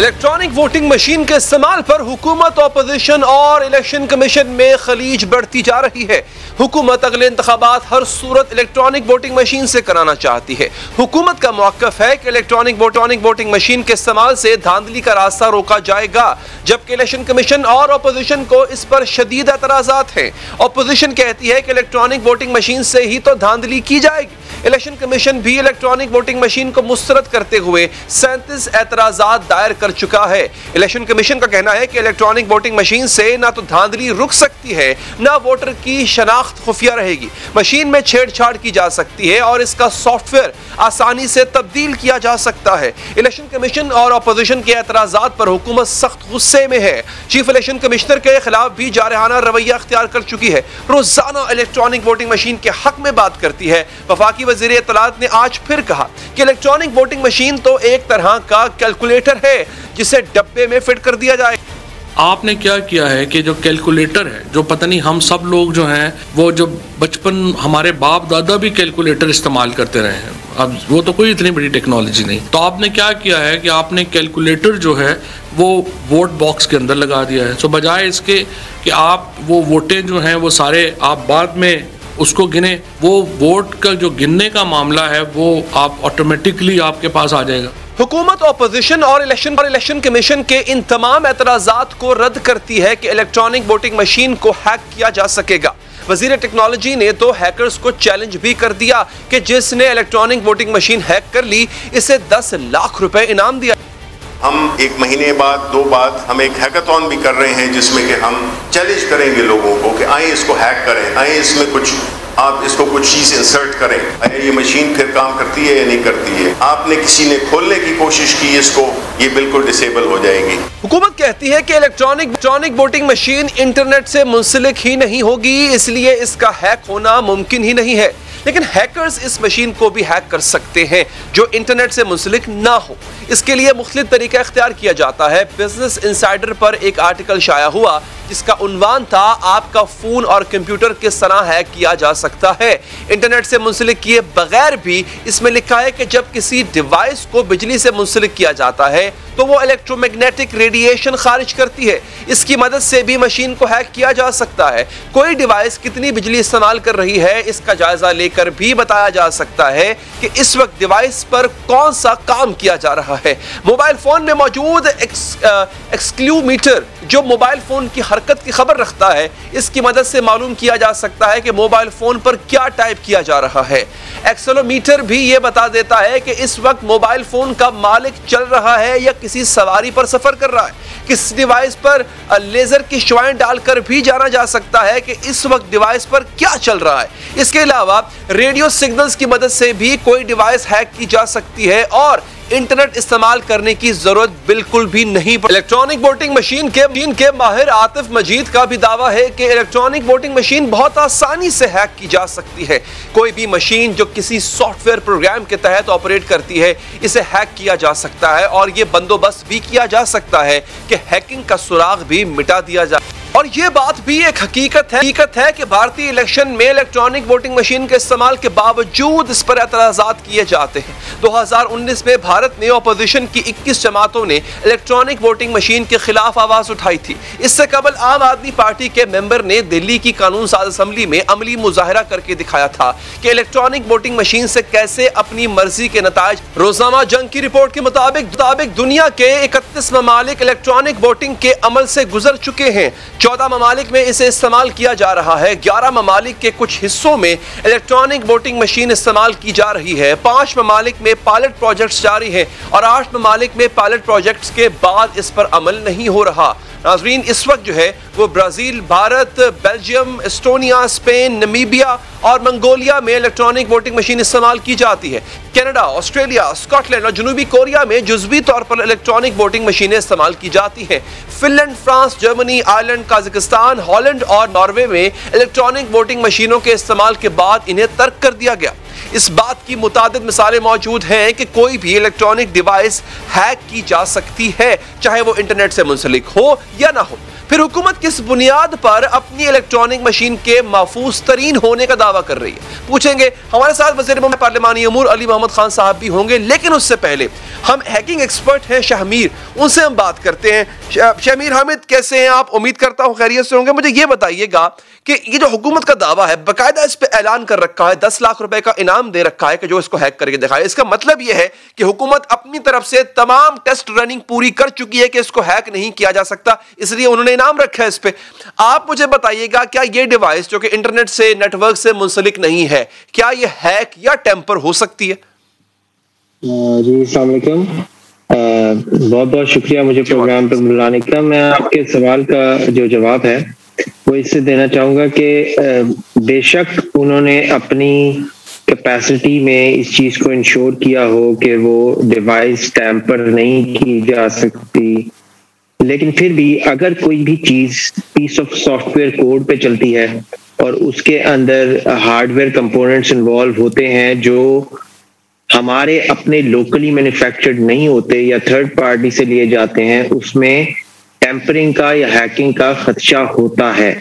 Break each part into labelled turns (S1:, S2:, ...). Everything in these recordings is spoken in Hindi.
S1: इलेक्ट्रॉनिक वोटिंग मशीन के इस्तेमाल पर हुकूमत, ऑपोजिशन और इलेक्शन कमीशन में खलीज बढ़ती जा रही है। हुकूमत अगले इंतखाबात हर सूरत इलेक्ट्रॉनिक वोटिंग मशीन से कराना चाहती है। हुकूमत का मौक़िफ़ है कि इलेक्ट्रॉनिक वोटिंग मशीन के इस्तेमाल से धांधली का रास्ता रोका जाएगा, जबकि इलेक्शन कमीशन और ऑपोजिशन को इस पर शदीद एतराज़ात हैं। ऑपोजिशन कहती है कि इलेक्ट्रॉनिक वोटिंग मशीन से ही तो धांधली की जाएगी। इलेक्शन कमीशन भी इलेक्ट्रॉनिक वोटिंग मशीन को मुस्तरद करते हुए 37 एतराज़ात दायर कर चुका है। इलेक्शन कमीशन का कहना है कि इलेक्ट्रॉनिक वोटिंग मशीन से ना तो धांधली रुक सकती है, ना वोटर की शनाख्त खुफिया रहेगी। मशीन में छेड़छाड़ की जा सकती है और इसका सॉफ्टवेयर आसानी से तब्दील किया जा सकता है। इलेक्शन कमीशन और अपोजिशन के एतराज़ात पर हुकूमत सख्त गुस्से में है। चीफ इलेक्शन कमिश्नर के खिलाफ भी जारहाना रवैया अख्तियार कर चुकी है। रोजाना इलेक्ट्रॉनिक वोटिंग मशीन के हक में बात करती है। वफाकी वज़ीर इत्तलात ने आज फिर कहा कि इलेक्ट्रॉनिक वोटिंग मशीन तो एक तरह का कैलकुलेटर है जिसे डब्बे में फिट कर दिया जाए।
S2: आपने क्या किया है कि जो कैलकुलेटर है, जो पता नहीं हम सब लोग जो हैं वो जो बचपन हमारे बाप दादा भी कैलकुलेटर इस्तेमाल करते रहे हैं, अब वो तो कोई इतनी बड़ी टेक्नोलॉजी नहीं, तो आपने क्या किया है कि आपने कैलकुलेटर जो है वो वोट बॉक्स के अंदर लगा दिया है। तो बजाय इसके कि आप वो वोटें जो हैं वो सारे आप बाद में उसको गिने, वो वोट का जो गिनने का मामला है वो आप ऑटोमेटिकली आपके पास आ जाएगा।
S1: हुकूमत, ऑपोजिशन और इलेक्शन कमीशन के इन तमाम एतराज़ात को रद्द करती है कि इलेक्ट्रॉनिक वोटिंग मशीन को हैक किया जा सकेगा। वज़ीर टेक्नोलॉजी ने तो हैकर्स को चैलेंज भी कर दिया कि जिसने इलेक्ट्रॉनिक वोटिंग मशीन हैक कर ली इसे 10 लाख रुपए इनाम दिया।
S3: हम एक महीने बाद, 2 बाद हम एक हैकाथॉन भी कर रहे हैं जिसमें कि हम चैलेंज करेंगे लोगों को कि आए इसको हैक करें, आए इसमें कुछ आप इसको कुछ चीज़ इंसर्ट करें, ये मशीन फिर काम करती है या नहीं करती है। आपने किसी ने खोलने की कोशिश की इसको, ये बिल्कुल डिसेबल हो जाएगी।
S1: हुकूमत कहती है कि इलेक्ट्रॉनिक वोटिंग मशीन इंटरनेट से मुंसलिक ही नहीं होगी, इसलिए इसका हैक होना मुमकिन ही नहीं है। लेकिन हैकर्स इस मशीन को भी हैक कर सकते हैं जो इंटरनेट से मुंसलिक ना हो। इसके लिए मुख्तलिफ तरीका इख्तियार किया जाता है। बिजनेस इनसाइडर पर एक आर्टिकल शाया हुआ जिसका उन्वान था आपका फोन और कंप्यूटर किस तरह हैक किया जा सकता है इंटरनेट से मुंसलिक किए बगैर भी। इसमें लिखा है कि जब किसी डिवाइस को बिजली से मुंसलिक किया जाता है तो वो इलेक्ट्रोमैग्नेटिक रेडिएशन खारिज करती है। इसकी मदद से भी मशीन को हैक किया जा सकता है। कोई डिवाइस कितनी बिजली इस्तेमाल कर रही है इसका जायजा लेकर भी बताया जा सकता है कि इस वक्त डिवाइस पर कौन सा काम किया जा रहा है। मोबाइल फोन में मौजूद एक्सक्लूमीटर जो मोबाइल फोन की हरकत की खबर रखता है, इसकी मदद से मालूम किया जा सकता है कि मोबाइल फोन पर क्या टाइप किया जा रहा है। एक्सेलोमीटर भी ये बता देता है कि इस वक्त मोबाइल फोन का मालिक चल रहा है या किसी सवारी पर सफर कर रहा है। किस डिवाइस पर लेजर की शुआएं डालकर भी जाना जा सकता है कि इस वक्त डिवाइस पर क्या चल रहा है। इसके अलावा रेडियो सिग्नल्स की मदद से भी कोई डिवाइस हैक की जा सकती है और इंटरनेट इस्तेमाल करने की जरूरत बिल्कुल भी नहीं पड़ती। इलेक्ट्रॉनिक वोटिंग मशीन के माहिर आतिफ मजीद का भी दावा है कि इलेक्ट्रॉनिक वोटिंग मशीन बहुत आसानी से हैक की जा सकती है। कोई भी मशीन जो किसी सॉफ्टवेयर प्रोग्राम के तहत ऑपरेट करती है इसे हैक किया जा सकता है और ये बंदोबस्त भी किया जा सकता है कि हैकिंग का सुराग भी मिटा दिया जाए। और ये बात भी एक हकीकत है कि भारतीय इलेक्शन में इलेक्ट्रॉनिक वोटिंग मशीन के इस्तेमाल के बावजूद इस पर एतराज़ात किए जाते हैं। 2019 में भारत में अपोजिशन की 21 जमातों ने इलेक्ट्रॉनिक वोटिंग मशीन के खिलाफ आवाज उठाई थी। इससे कबल आम आदमी पार्टी के मेंबर ने दिल्ली की कानून साज असम्बली में अमली मुजाहरा करके दिखाया था कि इलेक्ट्रॉनिक वोटिंग मशीन से कैसे अपनी मर्जी के नताज। रोज़नामा जंग की रिपोर्ट के मुताबिक दुनिया के 31 ममालिक इलेक्ट्रॉनिक वोटिंग के अमल से गुजर चुके हैं। 14 ममालिक में इसे इस्तेमाल किया जा रहा है। 11 ममालिक के कुछ हिस्सों में इलेक्ट्रॉनिक वोटिंग मशीन इस्तेमाल की जा रही है। 5 ममालिक में पायलट प्रोजेक्ट्स जारी हैं और 8 ममालिक में पायलट प्रोजेक्ट्स के बाद इस पर अमल नहीं हो रहा। नाज़रीन, इस वक्त जो है वो Brazil, Bharat, Belgium, Estonia, Spain, Namibia और मंगोलिया में इलेक्ट्रॉनिक वोटिंग मशीन इस्तेमाल की जाती है। कनाडा, ऑस्ट्रेलिया, स्कॉटलैंड और जनूबी कोरिया में जुज़वी तौर पर इलेक्ट्रॉनिक वोटिंग मशीनें इस्तेमाल की जाती हैं। Finland, France, Germany, Ireland, Kazakhstan, Holland और नॉर्वे में इलेक्ट्रॉनिक वोटिंग मशीनों के इस्तेमाल के बाद इन्हें तर्क कर दिया गया। इस बात की मुतादिद मिसालें मौजूद हैं कि कोई भी इलेक्ट्रॉनिक डिवाइस हैक की जा सकती है, चाहे वो इंटरनेट से मुंसलिक हो या ना हो। फिर हुकूमत किस बुनियाद पर अपनी इलेक्ट्रॉनिक मशीन के महफूज तरीन होने का दावा कर रही है? पूछेंगे। हमारे साथ वज़ीर पार्लिमानी अमूर अली मोहम्मद खान साहब भी होंगे, लेकिन उससे पहले हम हैकिंग एक्सपर्ट हैं शाहमीर, उनसे हम बात करते हैं। शाहमीर हामिद, कैसे हैं आप? उम्मीद करता हूं खैरियत से होंगे। मुझे ये बताइएगा कि ये जो हुकूमत का दावा है, बाकायदा इस पे ऐलान कर रखा है, 10 लाख रुपए का इनाम दे रखा है कि जो इसको हैक करके दिखाए। इसका मतलब ये है कि हुकूमत अपनी तरफ से तमाम टेस्ट रनिंग पूरी कर चुकी है कि इसको हैक नहीं किया जा सकता, इसलिए उन्होंने इनाम रखा है इस पे। आप मुझे बताइएगा, क्या ये डिवाइस जो कि इंटरनेट से, नेटवर्क से मुंसलिक नहीं है, क्या ये हैक या टेम्पर हो सकती है?
S4: जी अस्सलाम वालेकुम, बहुत बहुत शुक्रिया मुझे प्रोग्राम पर बुलाने का। मैं आपके सवाल का जो जवाब है वो इससे देना चाहूँगा कि बेशक उन्होंने अपनी कैपेसिटी में इस चीज़ को इंश्योर किया हो कि वो डिवाइस टैम्पर नहीं की जा सकती, लेकिन फिर भी अगर कोई भी चीज़ पीस ऑफ सॉफ्टवेयर कोड पे चलती है और उसके अंदर हार्डवेयर कंपोनेंट्स इन्वॉल्व होते हैं जो हमारे अपने लोकली मैन्युफैक्चर्ड नहीं होते या थर्ड पार्टी से लिए जाते हैं, उसमें टेम्परिंग का या हैकिंग का खदशा होता है।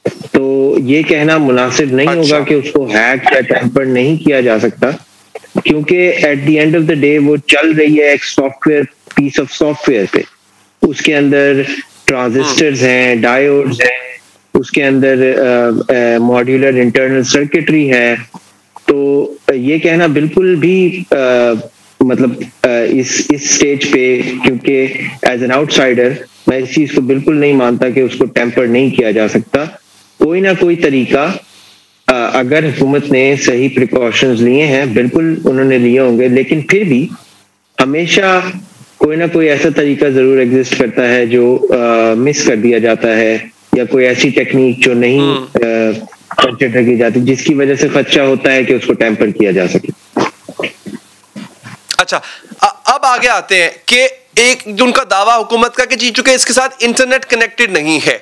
S4: तो ये कहना मुनासिब नहीं होगा कि उसको हैक या टेम्पर नहीं किया जा सकता, क्योंकि at the end of the day वो चल रही है एक सॉफ्टवेयर, पीस ऑफ सॉफ्टवेयर पे। उसके अंदर ट्रांजिस्टर्स हैं, डायोड्स हैं, उसके अंदर मॉड्यूलर इंटरनल सर्किटरी है। तो ये कहना बिल्कुल भी इस स्टेज पे, क्योंकि एज एन आउटसाइडर मैं इस चीज को बिल्कुल नहीं मानता कि उसको टेम्पर नहीं किया जा सकता। कोई ना कोई तरीका, अगर हुकूमत ने सही प्रिकॉशंस लिए हैं, बिल्कुल उन्होंने लिए होंगे, लेकिन फिर भी हमेशा कोई ना कोई ऐसा तरीका जरूर एग्जिस्ट करता है जो मिस कर दिया जाता है, या कोई ऐसी टेक्निक जो नहीं कंसिडर की जाती, जिसकी वजह से खदशा होता है कि उसको टेम्पर किया जा सके।
S1: अच्छा, अब आगे आते हैं कि एक उनका दावा हुकूमत का कि चूंकि इसके साथ इंटरनेट कनेक्टेड नहीं है।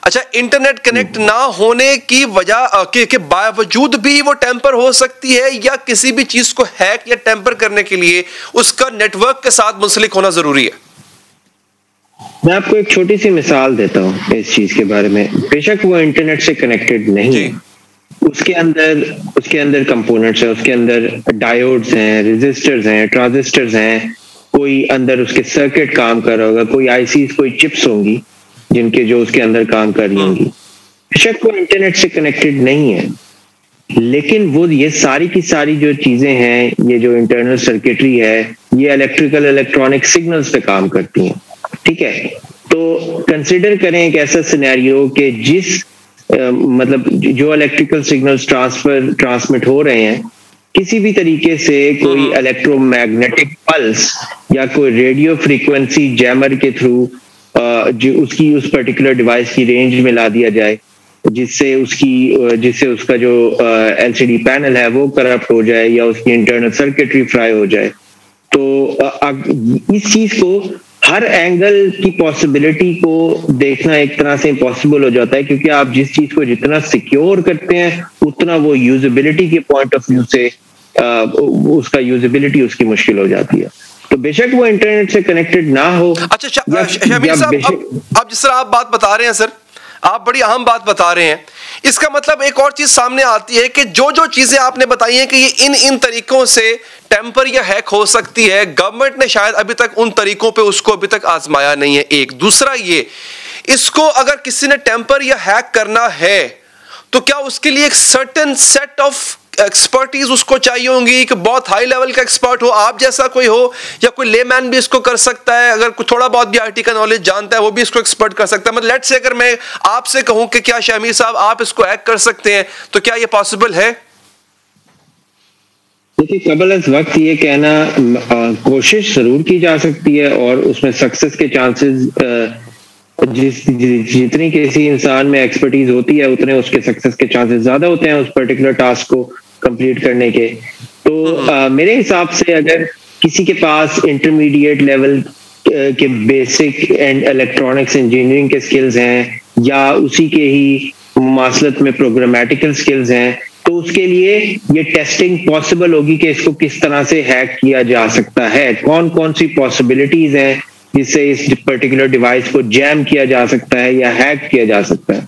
S1: अच्छा, इंटरनेट कनेक्ट ना होने की वजह के बावजूद भी वो टेम्पर हो सकती है, या किसी भी चीज को हैक या टेम्पर करने के लिए उसका नेटवर्क के साथ मुंसलिक होना जरूरी है?
S4: मैं आपको एक छोटी सी मिसाल देता हूँ इस चीज के बारे में। बेशक वो इंटरनेट से कनेक्टेड नहीं है, उसके अंदर कंपोनेंट्स है, उसके अंदर डायोड्स हैं, रेजिस्टर्स हैं, ट्रांजिस्टर्स हैं, कोई अंदर उसके सर्किट काम कर रहा होगा, कोई आईसीज, कोई चिप्स होंगी जिनके जो उसके अंदर काम कर रही होंगी। बेशक वो इंटरनेट से कनेक्टेड नहीं है, लेकिन वो ये सारी की सारी जो चीजें हैं, ये जो इंटरनल सर्किटरी है, ये इलेक्ट्रिकल इलेक्ट्रॉनिक सिग्नल्स पे काम करती हैं। ठीक है, तो कंसिडर करें एक ऐसा सिनेरियो कि जिस जो इलेक्ट्रिकल सिग्नल्स ट्रांसमिट हो रहे हैं, किसी भी तरीके से कोई इलेक्ट्रोमैग्नेटिक पल्स या कोई रेडियो फ्रीक्वेंसी जैमर के थ्रू उसकी उस पर्टिकुलर डिवाइस की रेंज में ला दिया जाए, जिससे उसका जो एलसीडी पैनल है वो करप्ट हो जाए या उसकी इंटरनल सर्किटरी फ्राई हो जाए। तो इस चीज को हर एंगल की पॉसिबिलिटी को देखना एक तरह से इम्पॉसिबल हो जाता है, क्योंकि आप जिस चीज को जितना सिक्योर करते हैं उतना वो यूजेबिलिटी के पॉइंट ऑफ व्यू से उसका यूजेबिलिटी उसकी मुश्किल हो जाती है। तो बेशक वो इंटरनेट से कनेक्टेड ना हो।
S1: अच्छा शाहमीर साहब, अब जिस तरह आप बात बता रहे हैं सर, आप बड़ी अहम बात बता रहे हैं। इसका मतलब एक और चीज सामने आती है कि जो चीजें आपने बताई हैं कि ये इन तरीकों से टेम्पर या हैक हो सकती है, गवर्नमेंट ने शायद अभी तक उन तरीकों पे उसको अभी तक आजमाया नहीं है। एक दूसरा, ये इसको अगर किसी ने टेम्पर या हैक करना है तो क्या उसके लिए एक सर्टेन सेट ऑफ एक्सपर्टीज उसको चाहिए होंगी कि बहुत हाई लेवल का एक्सपर्ट हो, आप जैसा कोई हो, या कोई लेमैन भी इसको कर सकता है, अगर कोई थोड़ा बहुत भी आईटी का नॉलेज जानता है वो भी इसको एक्सपर्ट कर सकता है? मतलब लेट्स से अगर मैं आपसे कहूं कि क्या शाहमीर साहब आप इसको हैक कर सकते हैं, तो क्या ये पॉसिबल है?
S4: देखिए, कबल अज़ वक्त ये कहना कोशिश जरूर की जा सकती है, और उसमें सक्सेस के चांसेस जितनी किसी इंसान में एक्सपर्टीज होती है उतने उसके सक्सेस के चांसेस ज्यादा होते हैं उस पर्टिकुलर टास्क को कंप्लीट करने के। तो मेरे हिसाब से अगर किसी के पास इंटरमीडिएट लेवल के बेसिक एंड इलेक्ट्रॉनिक्स इंजीनियरिंग के स्किल्स हैं, या उसी के ही मुमासलत में प्रोग्रामेटिकल स्किल्स हैं, तो उसके लिए ये टेस्टिंग पॉसिबल होगी कि इसको किस तरह से हैक किया जा सकता है, कौन कौन सी पॉसिबिलिटीज हैं जिससे इस पर्टिकुलर डिवाइस को जैम किया जा सकता है या हैक किया जा सकता है।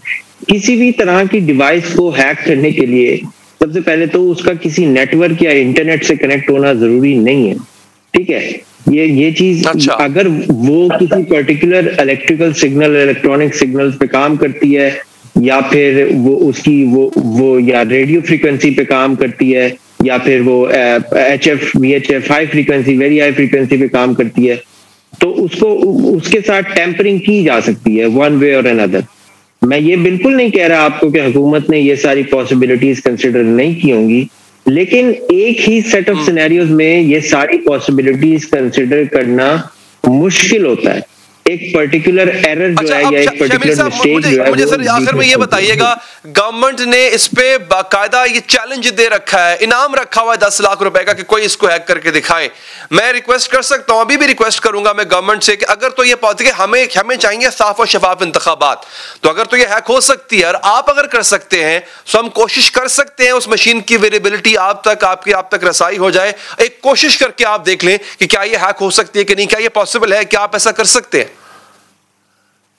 S4: किसी भी तरह की डिवाइस को हैक करने के लिए सबसे पहले तो उसका किसी नेटवर्क या इंटरनेट से कनेक्ट होना जरूरी नहीं है। ठीक है, ये चीज अगर वो किसी particular electrical signal, electronic signals पे काम करती है, या फिर वो उसकी वो या रेडियो फ्रीक्वेंसी पे काम करती है, या फिर वो HF VHF high frequency, very high frequency पे काम करती है, तो उसको उसके साथ टेम्परिंग की जा सकती है वन वे और अनदर। मैं ये बिल्कुल नहीं कह रहा आपको कि हुकूमत ने ये सारी पॉसिबिलिटीज कंसिडर नहीं की होंगी, लेकिन एक ही सेट ऑफ सिनेरियोज में ये सारी पॉसिबिलिटीज कंसिडर करना मुश्किल होता है। एक पर्टिकुलर एरर जो है, या एक पर्टिकुलर मिस्टेक जो है,
S1: मुझे सर आखिर में ये बताइएगा, गवर्नमेंट ने इस पे बाकायदा ये चैलेंज दे रखा है, इनाम रखा हुआ है 10 लाख रुपए का कि कोई इसको हैक करके दिखाए। मैं रिक्वेस्ट कर सकता हूं, अभी भी रिक्वेस्ट करूंगा मैं गवर्नमेंट से कि अगर तो ये पॉलिसी हमें चाहिए साफ और शफाफ इंतखाबात, तो अगर तो ये हैक हो सकती है और आप अगर कर सकते हैं तो हम कोशिश कर सकते हैं उस मशीन की वेरिएबिलिटी आप तक रसाई हो जाए। एक कोशिश करके आप देख लें कि क्या ये हैक हो सकती है कि नहीं, क्या ये पॉसिबल है, क्या आप ऐसा कर सकते हैं?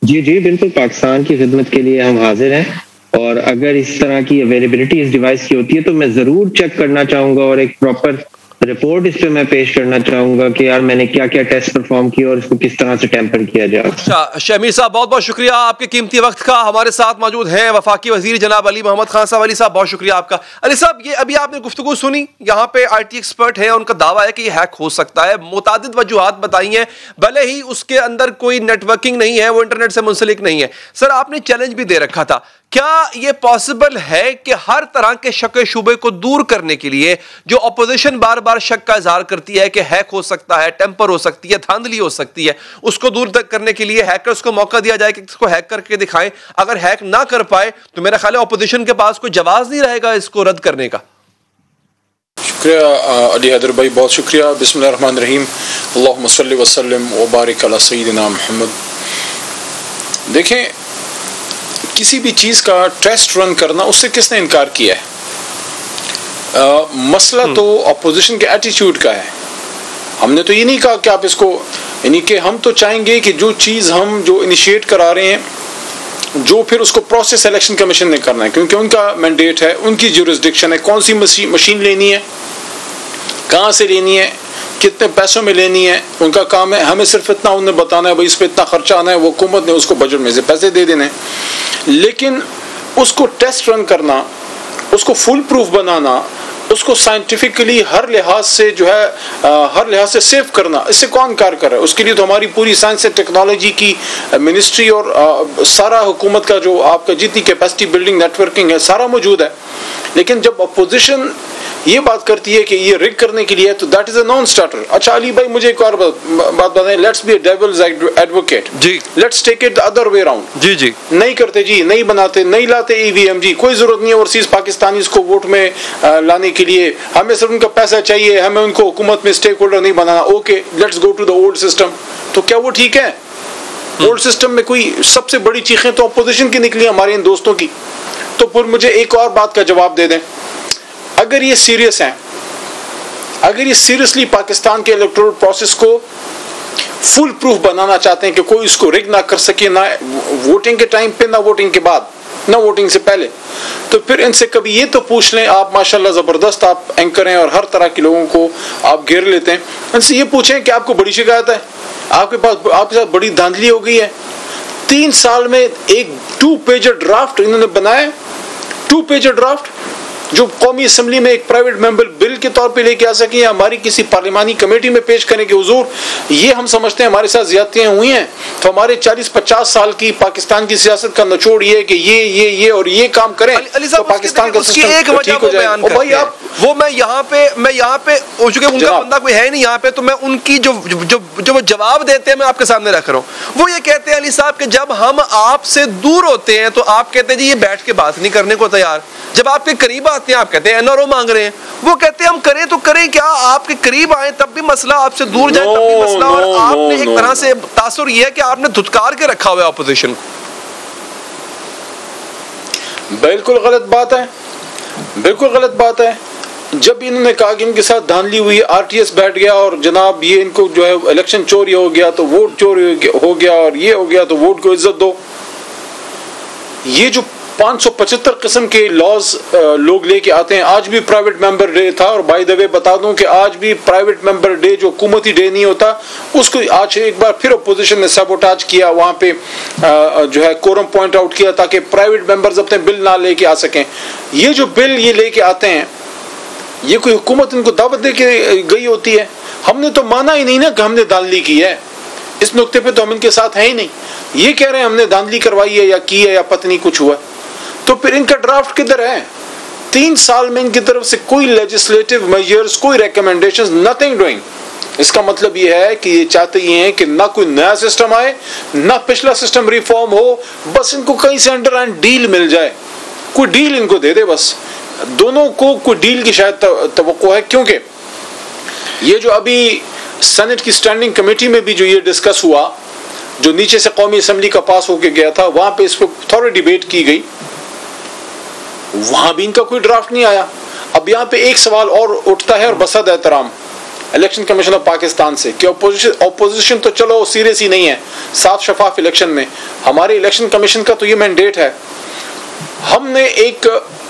S4: जी बिल्कुल, पाकिस्तान की खिदमत के लिए हम हाजिर हैं, और अगर इस तरह की अवेलेबिलिटी इस डिवाइस की होती है तो मैं जरूर चेक करना चाहूंगा और एक प्रॉपर रिपोर्ट इस पे मैं पेश करना चाहूंगा कि यार मैंने क्या क्या टेस्ट परफॉर्म किया और इसको किस तरह से टेम्पर किया जाए।
S1: शमीर साहब, बहुत बहुत शुक्रिया आपके कीमती वक्त का। हमारे साथ मौजूद हैं वफाकी वजीर जनाब अली मोहम्मद खान साहब। अली साहब, बहुत शुक्रिया आपका। अली साहब, ये अभी आपने गुफ्तगू सुनी, यहाँ पे IT एक्सपर्ट है, उनका दावा है कि ये हैक हो सकता है, मुतादिद वजूहात बताई हैं, भले ही उसके अंदर कोई नेटवर्किंग नहीं है, वो इंटरनेट से मुंसलिक नहीं है। सर, आपने चैलेंज भी दे रखा था, क्या ये पॉसिबल है कि हर तरह के शक शुबे को दूर करने के लिए जो अपोजिशन बार बार शक का इजहार करती है कि हैक हो सकता है, टेम्पर हो सकती है, धांधली हो सकती है, उसको दूर तक करने के लिए हैकर्स को मौका दिया जाए कि इसको हैक करके दिखाएं? अगर हैक ना कर पाए तो मेरा ख्याल है अपोजिशन के पास कोई जवाब नहीं रहेगा इसको रद्द करने का।
S5: शुक्रिया अली हैदर भाई, बहुत शुक्रिया। बिस्मिल्लाहिर्रहमानिर्रहीम, अल्लाहुम्मा सल्लि व सल्लिम व बारिक अला सय्यिदिना मुहम्मद। देखें, किसी भी चीज का टेस्ट रन करना, उससे किसने इनकार किया है? मसला तो अपोजिशन के एटीट्यूड का है। हमने तो ये नहीं कहा कि आप इसको, यानी कि हम तो चाहेंगे कि जो चीज हम जो इनिशिएट करा रहे हैं, जो फिर उसको प्रोसेस इलेक्शन कमीशन ने करना है, क्योंकि उनका मैंडेट है, उनकी ज्यूरिसडिक्शन है, कौन सी मशीन लेनी है, कहाँ से लेनी है, कितने पैसों में लेनी है, उनका काम है। हमें सिर्फ इतना उन्हें बताना है भाई इस पे इतना खर्चा आना है, वो हुकूमत ने उसको बजट में से पैसे दे देने। लेकिन उसको टेस्ट रन करना, उसको फुल प्रूफ बनाना, उसको साइंटिफिकली हर लिहाज से जो है हर लिहाज से सेफ करना, इससे कौन कार कर रहा है? उसके लिए तो हमारी पूरी साइंस एंड टेक्नोलॉजी की मिनिस्ट्री और सारा हुकूमत का जो आपका जितनी कैपेसिटी बिल्डिंग नेटवर्किंग है सारा मौजूद है। लेकिन जब अपोजिशन ये बात करती है कि ये रिग करने के लिए, तो that is a non starter. अच्छा अली भाई, मुझे एक और बात बताएं, let's be a devil's advocate जी, let's take it the other way around. जी नहीं करते जी, नहीं बनाते, नहीं लाते EVM जी, कोई जरूरत नहीं है ओवरसीज पाकिस्तानीज को वोट में लाने के लिए, हमें सिर्फ उनका पैसा चाहिए, हमें उनको हुकूमत में स्टेक होल्डर नहीं बनाना। Okay, let's go to the old system. तो क्या वो ठीक है? ओल्ड सिस्टम में कोई सबसे बड़ी चीखें तो अपोजिशन की निकली, हमारे इन दोस्तों की। तो फिर मुझे एक और बात का जवाब दे दें, अगर ये सीरियस हैं, अगर ये सीरियसली पाकिस्तान के इलेक्टोरल प्रोसेस को फुल प्रूफ बनाना चाहते हैं कि कोई इसको रिग ना कर सके, ना वोटिंग के टाइम पे, ना वोटिंग के बाद, ना वोटिंग से पहले, तो फिर इनसे कभी ये तो पूछ लें, आप माशाल्लाह जबरदस्त आप एंकर हैं और हर तरह के लोगों को आप घेर लेते हैं, इनसे ये पूछें कि आपको बड़ी शिकायत है, आपके साथ बड़ी धांधली हो गई है। 3 साल में एक 2 पेजर ड्राफ्ट इन्होंने बनाया, 2 पेजर ड्राफ्ट जो कौमी असम्बली में एक प्राइवेट मेंबर बिल के तौर पे लेके आ सके या हमारी किसी पार्लिमानी कमेटी में पेश करें कि हुजूर ये हम समझते हैं हमारे साथ ज्यादतियां हुई हैं, तो हमारे 40-50 साल की पाकिस्तान की सियासत का निचोड़ ये है कि ये और ये काम करें तो पाकिस्तान का सिस्टम ठीक हो जाए। और भाई आप
S1: वो मैं यहाँ पे हो चुके, उनका बंदा कोई है नहीं यहाँ पे, तो मैं उनकी जो जवाब देते हैं मैं आपके सामने रख रहा हूँ। वो ये कहते हैं अली साहब कि जब हम आपसे दूर होते हैं तो आप कहते हैं जी ये बैठ के बात नहीं करने को तैयार, जब आपके करीब आते हैं आप कहते हैं NRO मांग रहे हैं। वो कहते हैं हम करें तो करें क्या, आपके करीब आए तब भी मसला, आपसे दूर जाए तब भी मसला। और आपने एक तरह से तासुर ये है कि आपने धुतकार के रखा हुआ है अपोजिशन को।
S5: बिल्कुल गलत बात है, बिल्कुल गलत बात है। जब इन्होंने कहा कि इनके साथ धांधली हुई, RTS बैठ गया और जनाब ये इनको जो है इलेक्शन चोरी हो गया तो वोट चोरी हो गया और ये हो गया तो वोट को इज्जत दो, ये जो 575 किस्म के लॉज लोग लेके आते हैं। आज भी प्राइवेट मेंबर डे था, और बाय द वे बता दूं कि आज भी प्राइवेट मेंबर डे जो हुकूमती डे नहीं होता, उसको आज एक बार फिर अपोजिशन ने सबोटाज किया, वहां पे जो है कोरम पॉइंट आउट किया ताकि प्राइवेट मेंबर्स अपने बिल ना लेके आ सकें। ये जो बिल ये लेके आते हैं, ये कोई हुकूमत इनको दावत दे के गई होती है? हमने तो माना ही नहीं ना कि हमने धांधली की है, इस नुक्ते पे तो हम इनके साथ हैं ही नहीं। ये कह रहे हैं हमने धांधली करवाई है या की है या पत्नी कुछ हुआ, तो फिर इनका ड्राफ्ट किधर है? 3 साल में इनकी तरफ से कोई लेजिस्लेटिव मेजर्स, कोई रिकमेंडेशंस, नथिंग डूइंग। इसका मतलब ये है कि ये चाहते ही हैं कि ना कोई नया सिस्टम आए, ना पिछला सिस्टम रिफॉर्म हो, बस इनको कहीं से अंडर हैंड डील मिल जाए, कोई डील इनको दे दे बस। दोनों को कोई डील की शायद तवक्को है, क्योंकि ये जो अभी सेनेट की स्टैंडिंग कमेटी में भी जो ये डिस्कस हुआ, जो नीचे से कौमी असेंबली का पास होके गया था, वहां पे इस पर थोड़ी डिबेट की गई, वहां भी इनका कोई ड्राफ्ट नहीं आया। अब यहाँ पे एक सवाल और उठता है, और बसद एहतराम इलेक्शन कमीशन ऑफ पाकिस्तान से, कि ऑपोजिशन तो चलो सीरियस ही नहीं है साफ शफाफ इलेक्शन में, हमारे इलेक्शन कमीशन का तो ये मैंडेट है। हमने एक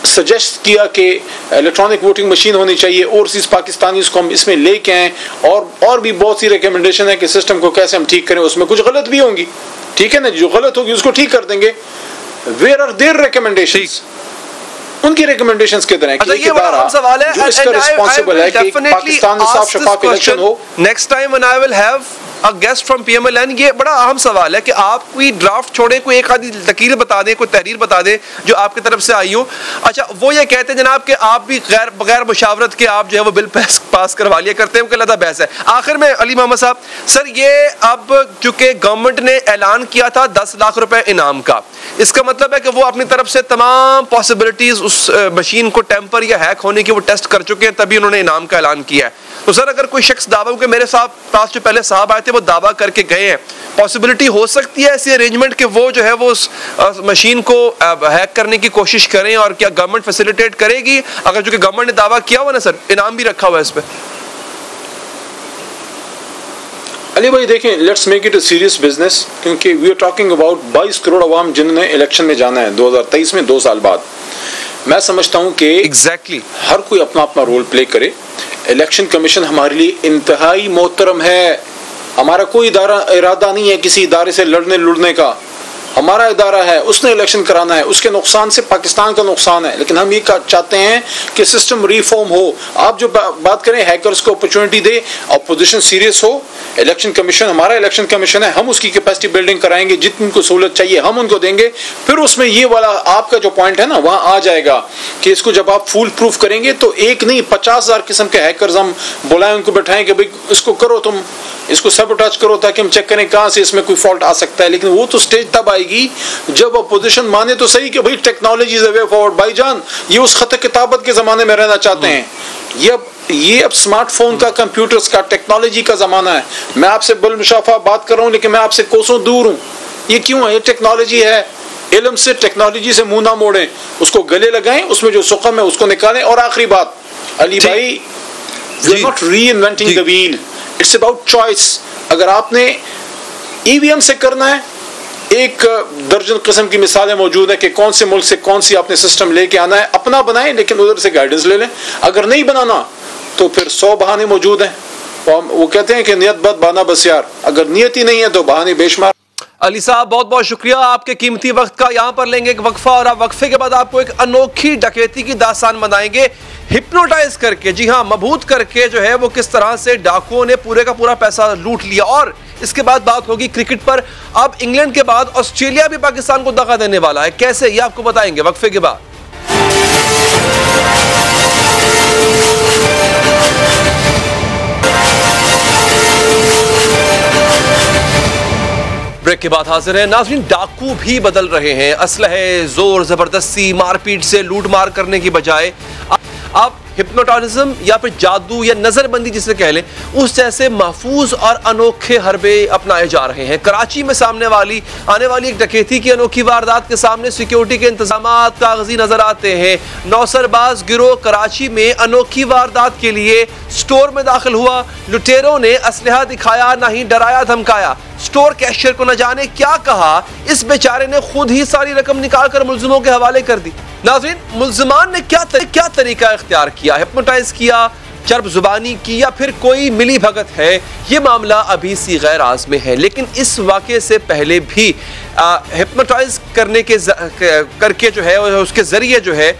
S5: सजेस्ट किया कि इलेक्ट्रॉनिक वोटिंग मशीन होनी चाहिए, ओवरसीज पाकिस्तानी को हम इसमें लेके आए, और भी बहुत सी रिकमेंडेशन है कि सिस्टम को कैसे हम ठीक करें। उसमें कुछ गलत भी होंगी, ठीक है ना, जो गलत होगी उसको ठीक कर देंगे। Where are there recommendations? उनकी रिकमेंडेशंस किधर हैं?
S1: अच्छा, ये बड़ा अहम सवाल है,
S5: जो इसका रिस्पांसिबल है कि पाकिस्तान में साफ शफाफ इलेक्शन हो।
S1: Next time when I will have a guest from PMLN, ये बड़ा अहम सवाल है कि आप कोई ड्राफ्ट छोड़े, कोई एक आधी लकीर बता दें, कोई तहरीर बता दें जो आपकी तरफ से आई हो। अच्छा, वो ये कहते हैं जनाब कि आप भी बगैर मुशावरत के आप जो है वो बिल पास करवा लिया करते हैं, लदा बहस है। आखिर में अली मोहम्मद साहब, सर ये अब चूंकि गवर्नमेंट ने ऐलान किया था 10 लाख रुपए इनाम का, इसका मतलब है कि वो अपनी तरफ से तमाम पॉसिबिलिटीज उस मशीन को टेम्पर या हैक होने की वो टेस्ट कर चुके हैं, तभी उन्होंने इनाम का ऐलान किया है। तो सर अगर कोई शख्स दावा, कि मेरे साथ पास जो पहले साहब आए थे वो दावा करके गए हैं, पॉसिबिलिटी हो सकती है ऐसी अरेंजमेंट कि वो जो है वो उस मशीन को हैक करने की कोशिश करें, और क्या गवर्नमेंट फैसिलिटेट करेगी? अगर जो कि गवर्नमेंट ने दावा किया हुआ ना सर, इनाम भी रखा हुआ है इस पे।
S5: अली भाई देखें, let's make it a serious business, क्योंकि we are talking about 22 crore अवाम जिन्होंने इलेक्शन में जाना है 2023 में, 2 साल बाद। मैं समझता हूं कि एग्जैक्टली हर कोई अपना अपना रोल प्ले करे। इलेक्शन कमीशन हमारे लिए इंतहाई मोहतरम है, हमारा कोई इरादा नहीं है किसी इदारे से लड़ने का, हमारा इदारा है, उसने इलेक्शन कराना है, उसके नुकसान से पाकिस्तान का नुकसान है। लेकिन हम ये चाहते हैं कि सिस्टम रिफॉर्म हो। आप जो बात करें हैकर्स को अपॉर्चुनिटी दे, अपोजिशन सीरियस हो, इलेक्शन कमीशन हमारा इलेक्शन कमीशन है, हम उसकी कैपेसिटी बिल्डिंग कराएंगे, जितनी उनको सहूलत चाहिए हम उनको देंगे। फिर उसमें ये वाला आपका जो पॉइंट है ना, वहां आ जाएगा कि इसको जब आप फुल प्रूफ करेंगे तो एक नहीं 50,000 किस्म के हैकर्स हम बुलाएं, उनको बैठाएं कि भाई इसको करो, तुम इसको सबोटाज करो, ताकि हम चेक करें कहां से इसमें कोई फॉल्ट आ सकता है। लेकिन वो तो स्टेज तब आएगी जब अपोजिशन माने तो सही कि भाई technology is a way forward. भाईजान ये उस खत किताबत के जमाने में रहना चाहते हैं, ये अब स्मार्टफोन का, कंप्यूटर्स का, टेक्नोलॉजी का जमाना है। मैं आपसे बुलमुशाफा बात कर रहा हूं, लेकिन मैं आपसे कोसों दूर हूं। ये क्यों है? ये टेक्नोलॉजी है, इल्म से, टेक्नोलॉजी से मुंह ना मोड़ें, उसको गले लगाएं, उसमें जो सुकम है उसको निकालें। और आखिरी बात अली भाई, we are not reinventing the wheel, it's about choice. अगर आपने ईवीएम से करना है, एक दर्जन किस्म की मिसालें मौजूद है कि कौन से मुल्क से कौन सी आपने सिस्टम लेके आना है, अपना बनाएं, लेकिन उधर से गाइडेंस ले लें। अगर नहीं बनाना तो फिर 100 बहाने मौजूद हैं। वो कहते हैं कि नियत बद बहाना बस यार, अगर नियत ही नहीं है तो बहाने बेशुमार।
S1: अली साहब बहुत बहुत शुक्रिया आपके कीमती वक्त का। यहाँ पर लेंगे एक वक्फा, और आप वक्फे के बाद आपको एक अनोखी डकैती की दास्तान बनाएंगे, हिप्नोटाइज करके, जी हाँ, मबहूत करके जो है वो किस तरह से डाकुओं ने पूरे का पूरा पैसा लूट लिया। और इसके बाद बात होगी क्रिकेट पर। अब इंग्लैंड के बाद ऑस्ट्रेलिया भी पाकिस्तान को दगा देने वाला है, कैसे, ये आपको बताएंगे वक्फे के बाद। ब्रेक के बाद हाजिर है नाज़रीन। डाकू भी बदल रहे हैं, असलहे, जोर जबरदस्ती, मारपीट से लूट मार करने की बजाय अब हिप्नोटिज्म या फिर जादू या नजरबंदी जिसे कह लें, उस जैसे महफूज और अनोखे हरबे अपनाए जा रहे हैं। कराची में आने वाली एक डकैती की अनोखी वारदात के सामने सिक्योरिटी के इंतजाम कागजी नजर आते हैं। नौसरबाज गिरोह कराची में अनोखी वारदात के लिए स्टोर में दाखिल हुआ। लुटेरों ने असलहा दिखाया, नहीं डराया धमकाया। स्टोर कैशियर को न जाने क्या कहा, इस बेचारे ने खुद ही सारी रकम निकालकर मुल्जिमों के हवाले कर दी। नाज़रीन, मुल्जिमान ने क्या तरीका इख्तियार किया, हिप्नोटाइज किया, चर्ब जुबानी की, या फिर कोई मिली भगत है, ये मामला अभी सी गैर आज़ में है। लेकिन इस वाक़े से पहले भी हिप्नोटाइज करके जो है उसके जरिए जो है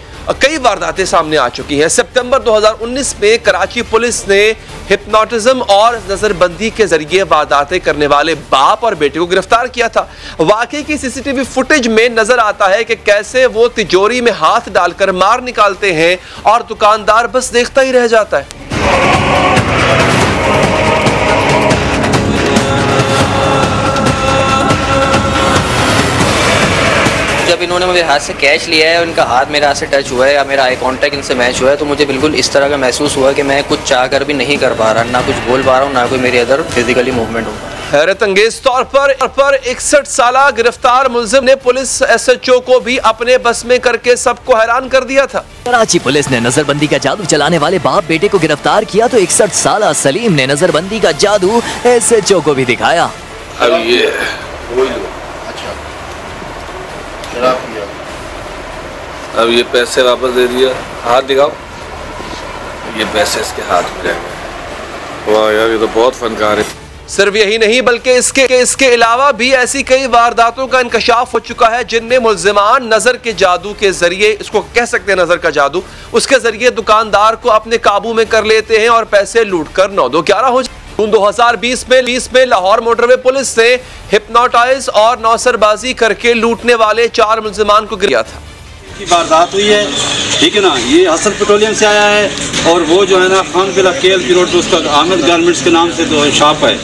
S1: कई वारदातें सामने आ चुकी हैं। सितंबर 2019 में कराची पुलिस ने हिप्नोटिज्म और नजरबंदी के जरिए वारदातें करने वाले बाप और बेटे को गिरफ्तार किया था। वाकई की सीसीटीवी फुटेज में नजर आता है कि कैसे वो तिजोरी में हाथ डालकर मार निकालते हैं और दुकानदार बस देखता ही रह जाता है।
S6: जब इन्होंने मेरे हाथ से कैश लिया है, उनका हाथ मेरे हाथ से टच हुआ है या मेरा आई कांटेक्ट इनसे मैच हुआ है, तो मुझे बिल्कुल इस तरह का महसूस हुआ कि मैं कुछ चाह कर भी नहीं कर पा रहा, ना कुछ बोल पा रहा हूँ, ना कोई मेरी अदर फिजिकली मूवमेंट हो।
S1: हैरत अंगेज तौर पर 61 साला गिरफ्तार मुल्जिम ने पुलिस SHO को भी अपने बस में करके सबको हैरान कर दिया था।
S7: कराची पुलिस ने नजरबंदी का जादू चलाने वाले बाप बेटे को गिरफ्तार किया तो 61 साला सलीम ने नजरबंदी का जादू SHO को भी दिखाया।
S2: अब ये अब ये पैसे वापस दे दिया, हाथ दिखाओ, ये पैसे इसके हाथ में रहेंगे। वाह यार, ये तो बहुत फनकार है।
S1: सिर्फ यही नहीं बल्कि इसके अलावा भी ऐसी कई वारदातों का इंकशाफ हो चुका है जिनमें मुल्जिमान नजर के जादू के जरिए, इसको कह सकते हैं नजर का जादू, उसके जरिए दुकानदार को अपने काबू में कर लेते हैं और पैसे लूट कर 9-2-11 हो जाते। 2020 में लाहौर मोटरवे पुलिस ने हिप्नोटाइज और नौसरबाजी करके लूटने वाले 4 मुल्जिमान को गिरफ्तार किया था।
S8: की वारदात हुई है, ठीक है ना, ये हसन पेट्रोलियम से आया है और वो जो है ना खान बिला KL की रोड पे उसका आमिर गारमेंट्स के नाम से तो शॉप है।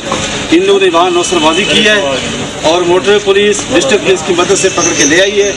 S8: इन लोगों ने वहाँ नौसरबाजी की है और मोटरवे पुलिस डिस्ट्रिक्ट पुलिस की मदद से पकड़ के ले आई है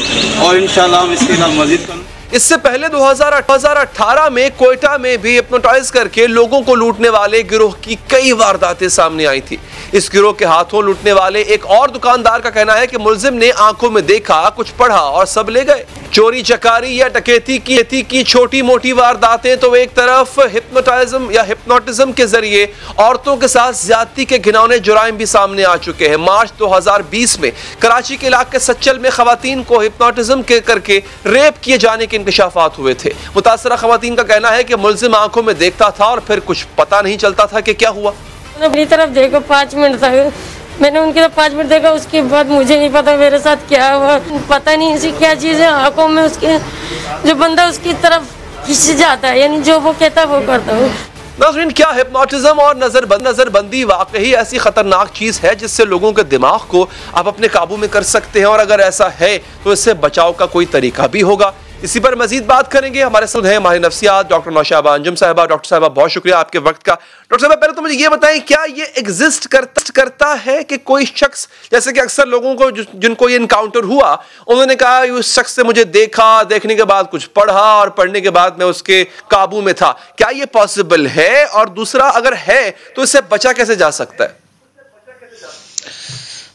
S8: और इंशाल्लाह हम इसके खिलाफ मजीद
S1: इससे पहले 2018 में कोयटा में भी हिप्नोटाइज करके लोगों को लूटने वाले गिरोह की कई वारदातें सामने आई थी। इस गिरोह के हाथों लूटने वाले एक और दुकानदार का कहना है कि मुल्जिम ने आंखों में देखा, कुछ पढ़ा और सब ले गए। चोरी चकारी या डकैती की छोटी मोटी वारदातें तो एक तरफ, हिप्नोटिज्म के जरिए औरतों के साथ ज्यादती के घिनौने जुराइम भी सामने आ चुके हैं। मार्च 2020 में कराची के इलाके सच्चल में खवातीन को हिप्नोटिज्म के करके रेप किए जाने के इंकशाफात हुए थे। मुतासरा खवातीन का कहना है कि मुल्जिम आंखों में देखता था और फिर कुछ पता नहीं चलता था कि क्या हुआ।
S9: अपनी तरफ देखो 5 मिनट तक मैंने उनकी तरफ 5 मिनट देखा, उसके बाद मुझे नहीं पता मेरे साथ क्या हुआ, पता नहीं ऐसी क्या चीज़ है आंखों में उसके, जो बंदा उसकी तरफ खिंच जाता है, यानी जो वो कहता है वो करता हूँ।
S1: नाज़रीन, क्या हिप्नोटिज्म और नजरबंदी वाकई ऐसी खतरनाक चीज है जिससे लोगों के दिमाग को आप अपने काबू में कर सकते हैं, और अगर ऐसा है तो इससे बचाव का कोई तरीका भी होगा? इसी पर मजीद बात करेंगे। हमारे साथ हैं माहिर नफ्सियात डॉक्टर नौशाबा अंजुम साहिबा। डॉक्टर साहिबा, बहुत शुक्रिया आपके वक्त का। डॉक्टर साहिबा, पहले तो मुझे ये बताएं, क्या ये एग्जिस्ट करता है कि कोई शख्स, जैसे कि अक्सर लोगों को जिनको ये इनकाउंटर हुआ, उन्होंने कहा उस शख्स से मुझे देखा, देखने के बाद कुछ पढ़ा और पढ़ने के बाद मैं उसके काबू में था, क्या ये पॉसिबल है? और दूसरा, अगर है तो इससे बचा कैसे जा सकता है?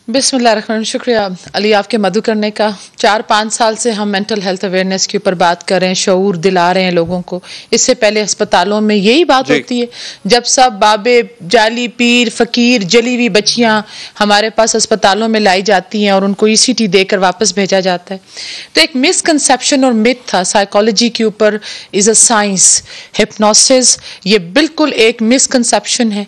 S10: बिस्मिल्लाहिर्रहमानिर्रहीम। शुक्रिया अली आपके मदद करने का। 4-5 साल से हम मेंटल हेल्थ अवेयरनेस के ऊपर बात कर रहे हैं, शऊर दिला रहे हैं लोगों को। इससे पहले अस्पतालों में यही बात होती है, जब सब बाबे, जाली पीर, फकीर, जली हुई बच्चियां हमारे पास अस्पतालों में लाई जाती हैं और उनको ECT देकर वापस भेजा जाता है। तो एक मिसकंसेप्शन और मिथ था साइकोलॉजी के ऊपर इज़ अ साइंस। हिप्नोसिस ये बिल्कुल एक मिसकंसेप्शन है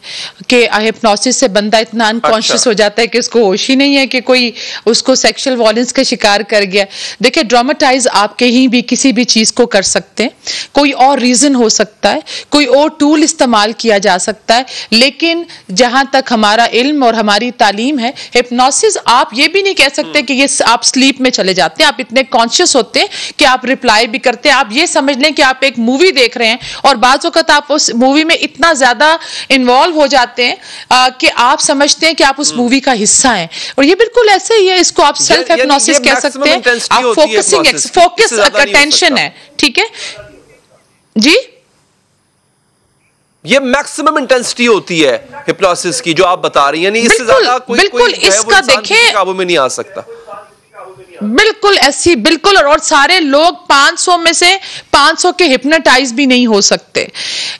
S10: कि हिप्नोसिस से बंदा इतना अनकॉन्शियस हो जाता है कि उसको होश ही नहीं है कि कोई उसको सेक्सुअल वायलेंस का शिकार कर गया। देखिए, ड्रामेटाइज आप कहीं भी किसी भी चीज को कर सकते हैं, कोई और रीजन हो सकता है, कोई और टूल इस्तेमाल किया जा सकता है, लेकिन जहां तक हमारा इल्म और हमारी तालीम है, हिप्नोसिस आप ये भी नहीं कह सकते कि ये आप स्लीप में चले जाते हैं। आप इतने कॉन्शियस होते हैं कि आप रिप्लाई भी करते हैं। आप ये समझ लें कि आप एक मूवी देख रहे हैं और बाज़ वक़्त आप उस मूवी में इतना ज्यादा इन्वॉल्व हो जाते हैं कि आप समझते हैं कि आप उस मूवी का हिस्सा हैं। और ये बिल्कुल ऐसे ही है, इसको आप सेल्फ हिप्नोसिस कह सकते हैं। आप फोकस अटेंशन है, ठीक है जी।
S1: ये मैक्सिमम इंटेंसिटी होती है हिप्नोसिस की जो आप बता रही हैं, यानी इससे ज्यादा कोई
S10: बिल्कुल इसका देखें
S1: काबू में नहीं आ सकता।
S10: बिल्कुल ऐसी, बिल्कुल। और सारे लोग 500 में से 500 के हिप्नोटाइज भी नहीं हो सकते।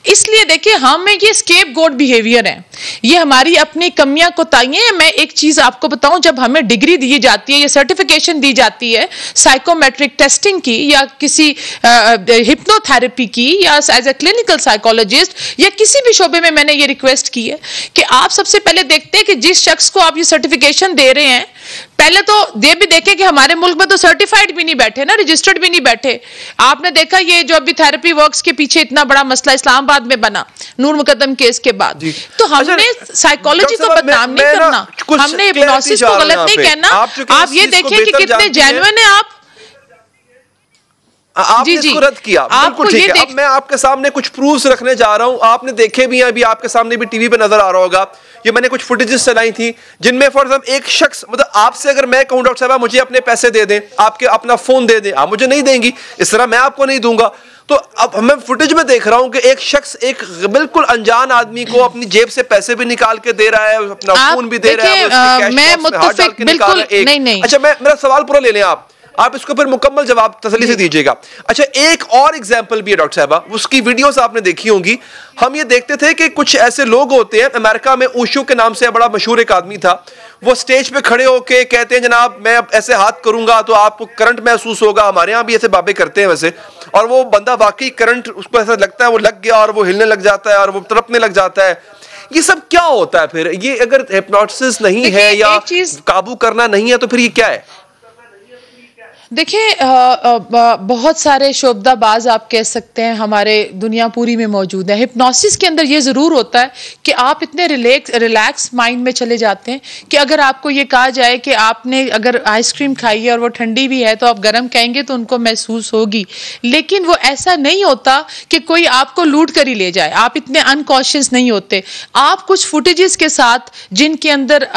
S10: इसलिए देखिए, हमें ये स्केप गोट बिहेवियर है, ये हमारी अपनी कमियां कोताहियां हैं। मैं एक चीज आपको बताऊं, जब हमें डिग्री दी जाती है या सर्टिफिकेशन दी जाती है साइकोमेट्रिक टेस्टिंग की या किसी हिप्नोथेरेपी की या एज ए क्लिनिकल साइकोलॉजिस्ट या किसी भी शोबे में, मैंने ये रिक्वेस्ट की है कि आप सबसे पहले देखते हैं कि जिस शख्स को आप ये सर्टिफिकेशन दे रहे हैं, पहले तो ये भी देखें कि हमारे मुल्क में तो सर्टिफाइड भी नहीं बैठे ना, रजिस्टर्ड भी नहीं बैठे। आपने देखा ये जो अभी थेरेपी वर्क्स के पीछे इतना बड़ा मसला इस्लामाबाद में बना नूर मुकद्दम केस के बाद, तो हमने साइकोलॉजी को बदनाम नहीं करना, हमने हिप्नोसिस को गलत नहीं कहना। आप ये देखें कि कितने जेन्युइन है आप।
S1: आपने इसको रद्द किया, बिल्कुल ठीक है। अब मैं आपके सामने कुछ प्रूफ्स रखने जा रहा हूं, आपने देखे भी हैं, अभी आपके सामने भी टीवी पे नजर आ रहा होगा। ये मैंने कुछ फुटेजेस चलाई थी जिनमें फॉर एग्जाम्पल एक शख्स, मतलब आपसे अगर मैं कहूं डॉक्टर साहब मुझे अपने पैसे दे दें, आपके अपना फोन दे दें, आप मुझे नहीं देंगी, इस तरह मैं आपको नहीं दूंगा। तो अब मैं फुटेज में देख रहा हूं कि एक शख्स एक बिल्कुल अनजान आदमी को अपनी जेब से पैसे भी निकाल के दे रहा है, अपना फोन भी दे रहा है,
S10: मैं मुत्तफिक बिल्कुल नहीं।
S1: अच्छा, मेरा सवाल पूरा ले लें आप इसको फिर मुकम्मल जवाब तसल्ली से दीजिएगा। अच्छा, एक और एग्जांपल भी है डॉक्टर साहबा, उसकी वीडियोस आपने देखी होंगी। हम ये देखते थे कि कुछ ऐसे लोग होते हैं, अमेरिका में ऊशू के नाम से बड़ा मशहूर एक आदमी था, वो स्टेज पे खड़े होके कहते हैं जनाब मैं अब ऐसे हाथ करूंगा तो आपको करंट महसूस होगा। हमारे यहाँ भी ऐसे बाबे करते हैं वैसे, और वो बंदा वाकई करंट उसको ऐसा लगता है वो लग गया और वो हिलने लग जाता है और वो तड़पने लग जाता है। ये सब क्या होता है फिर? ये अगर हिप्नोसिस नहीं है या काबू करना नहीं है तो फिर ये क्या है?
S10: देखिए, बहुत सारे शोबदाबाज आप कह सकते हैं हमारे दुनिया पूरी में मौजूद है। हिप्नोसिस के अंदर ये ज़रूर होता है कि आप इतने रिलैक्स माइंड में चले जाते हैं कि अगर आपको ये कहा जाए कि आपने अगर आइसक्रीम खाई है और वो ठंडी भी है तो आप गर्म कहेंगे तो उनको महसूस होगी, लेकिन वो ऐसा नहीं होता कि कोई आपको लूट कर ही ले जाए। आप इतने अनकॉन्शियस नहीं होते। आप कुछ फुटेजेस के साथ जिनके अंदर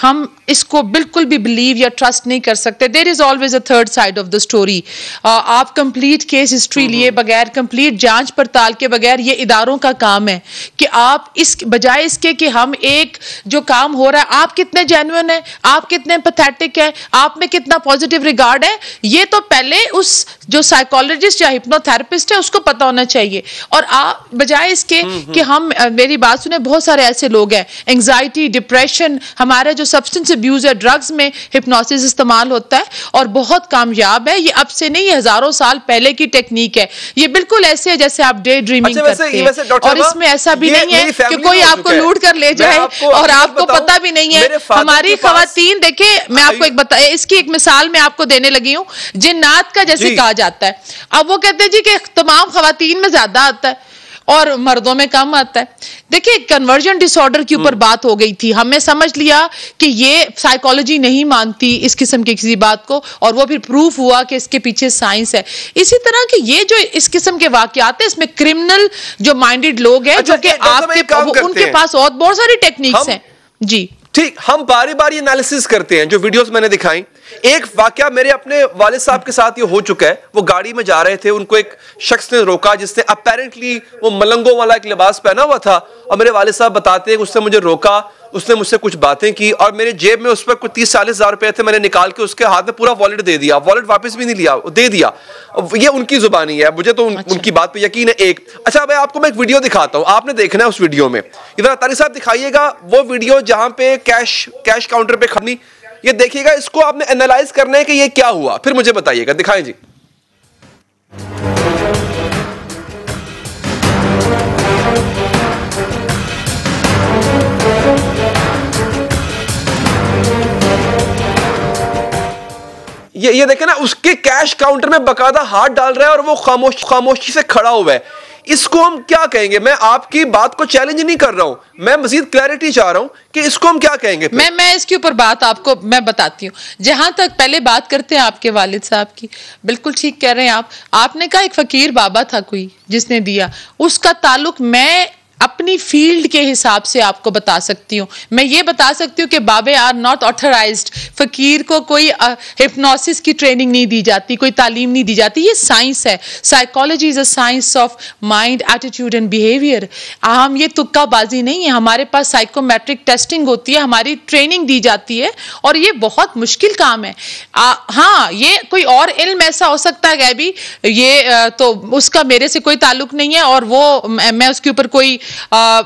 S10: हम इसको बिल्कुल भी बिलीव या ट्रस्ट नहीं कर सकते। There is always a third side of the story. आप कंप्लीट केस हिस्ट्री लिए बगैर, कंप्लीट जांच पड़ताल के बगैर, ये इदारों का काम है कि आप इस बजाय इसके कि हम एक जो काम हो रहा है, आप कितने जेन्युइन है, आप कितने पैथेटिक है, आप में कितना पॉजिटिव रिगार्ड है, ये तो पहले उस जो साइकोलॉजिस्ट या हिप्नोथेरेपिस्ट है उसको पता होना चाहिए। और आप बजाय इसके कि हम, मेरी बात सुने, बहुत सारे ऐसे लोग हैं, एंजाइटी, डिप्रेशन, हमारा जो सब्सटेंस अब्यूज है, ड्रग्स में हिप्नोसिस इस्तेमाल होता है और बहुत कामयाब है। ये अब से नहीं, हजारों साल पहले की टेक्निक है। ये बिल्कुल ऐसे है जैसे आप डे ड्रीमिंग करते हैं, और इसमें ऐसा भी नहीं है कि कोई आपको लूट कर ले जाए और आपको पता भी नहीं है। हमारी खवातीन, देखिए मैं आपको एक बताया, इसकी एक मिसाल मैं आपको देने लगी हूँ, जिन्नात का जैसे कहा जाता है। अब वो कहते हैं जी कि तमाम खवातीन में ज्यादा आता है और मर्दों में कम आता है। देखिए, कन्वर्जन डिसऑर्डर के ऊपर बात हो गई थी, हमने समझ लिया कि ये साइकोलॉजी नहीं मानती इस किस्म की किसी बात को, और वो फिर प्रूफ हुआ कि इसके पीछे साइंस है। इसी तरह कि ये जो इस किस्म के वाकयात है, इसमें क्रिमिनल जो माइंडेड लोग हैं, जो कि आपके उनके पास और बहुत सारी टेक्निक्स हैं। जी
S1: ठीक, हम बारी बारी एनालिसिस करते हैं। जो वीडियोस मैंने दिखाई, एक वाकया मेरे अपने वालिद साहब के साथ ये हो चुका है। वो गाड़ी में जा रहे थे, उनको एक शख्स ने रोका जिसने अपेरेंटली वो मलंगों वाला एक लिबास पहना हुआ था, और मेरे वालिद साहब बताते हैं कि उसने मुझे रोका, उसने मुझसे कुछ बातें की और मेरे जेब में उस पर कुछ 30-40 हज़ार रुपए थे। मैंने निकाल के उसके हाथ में पूरा वॉलेट दे दिया, वॉलेट वापस भी नहीं लिया, दे दिया। ये उनकी जुबानी है, मुझे तो उनकी बात पे यकीन है। एक अच्छा, मैं आपको मैं एक वीडियो दिखाता हूँ, आपने देखना है उस वीडियो में। इधर तारिक साहब दिखाइएगा वो वीडियो जहां पे कैश काउंटर पे खड़ी, ये देखिएगा, इसको आपने एनालाइज करना है कि ये क्या हुआ, फिर मुझे बताइएगा। दिखाएं जी। ये देखे ना, उसके कैश काउंटर में बकायदा हाथ डाल रहा है और वो खामोशी से खड़ा हुआ है। इसको हम क्या कहेंगे? मैं आपकी बात को चैलेंज नहीं कर रहा हूं, मैं मजीद क्लैरिटी चाह रहा हूं कि इसको हम क्या कहेंगे।
S10: मैं इसके ऊपर बात आपको मैं बताती हूँ। जहां तक पहले बात करते हैं आपके वालिद साहब की, बिल्कुल ठीक कह रहे हैं आप। आपने कहा एक फकीर बाबा था कोई जिसने दिया, उसका ताल्लुक मैं अपनी फील्ड के हिसाब से आपको बता सकती हूँ। मैं ये बता सकती हूँ कि बाबे आर नॉट ऑथराइज्ड। फकीर को कोई हिप्नोसिस की ट्रेनिंग नहीं दी जाती, कोई तालीम नहीं दी जाती। ये साइंस है। Psychology is a science of mind, attitude and behaviour. हम ये तुक्काबाजी नहीं है। हमारे पास साइकोमेट्रिक टेस्टिंग होती है, हमारी ट्रेनिंग दी जाती है, और ये बहुत मुश्किल काम है। हाँ, ये कोई और इल्म ऐसा हो सकता है गैबी, ये तो उसका मेरे से कोई ताल्लुक नहीं है, और वो मैं उसके ऊपर कोई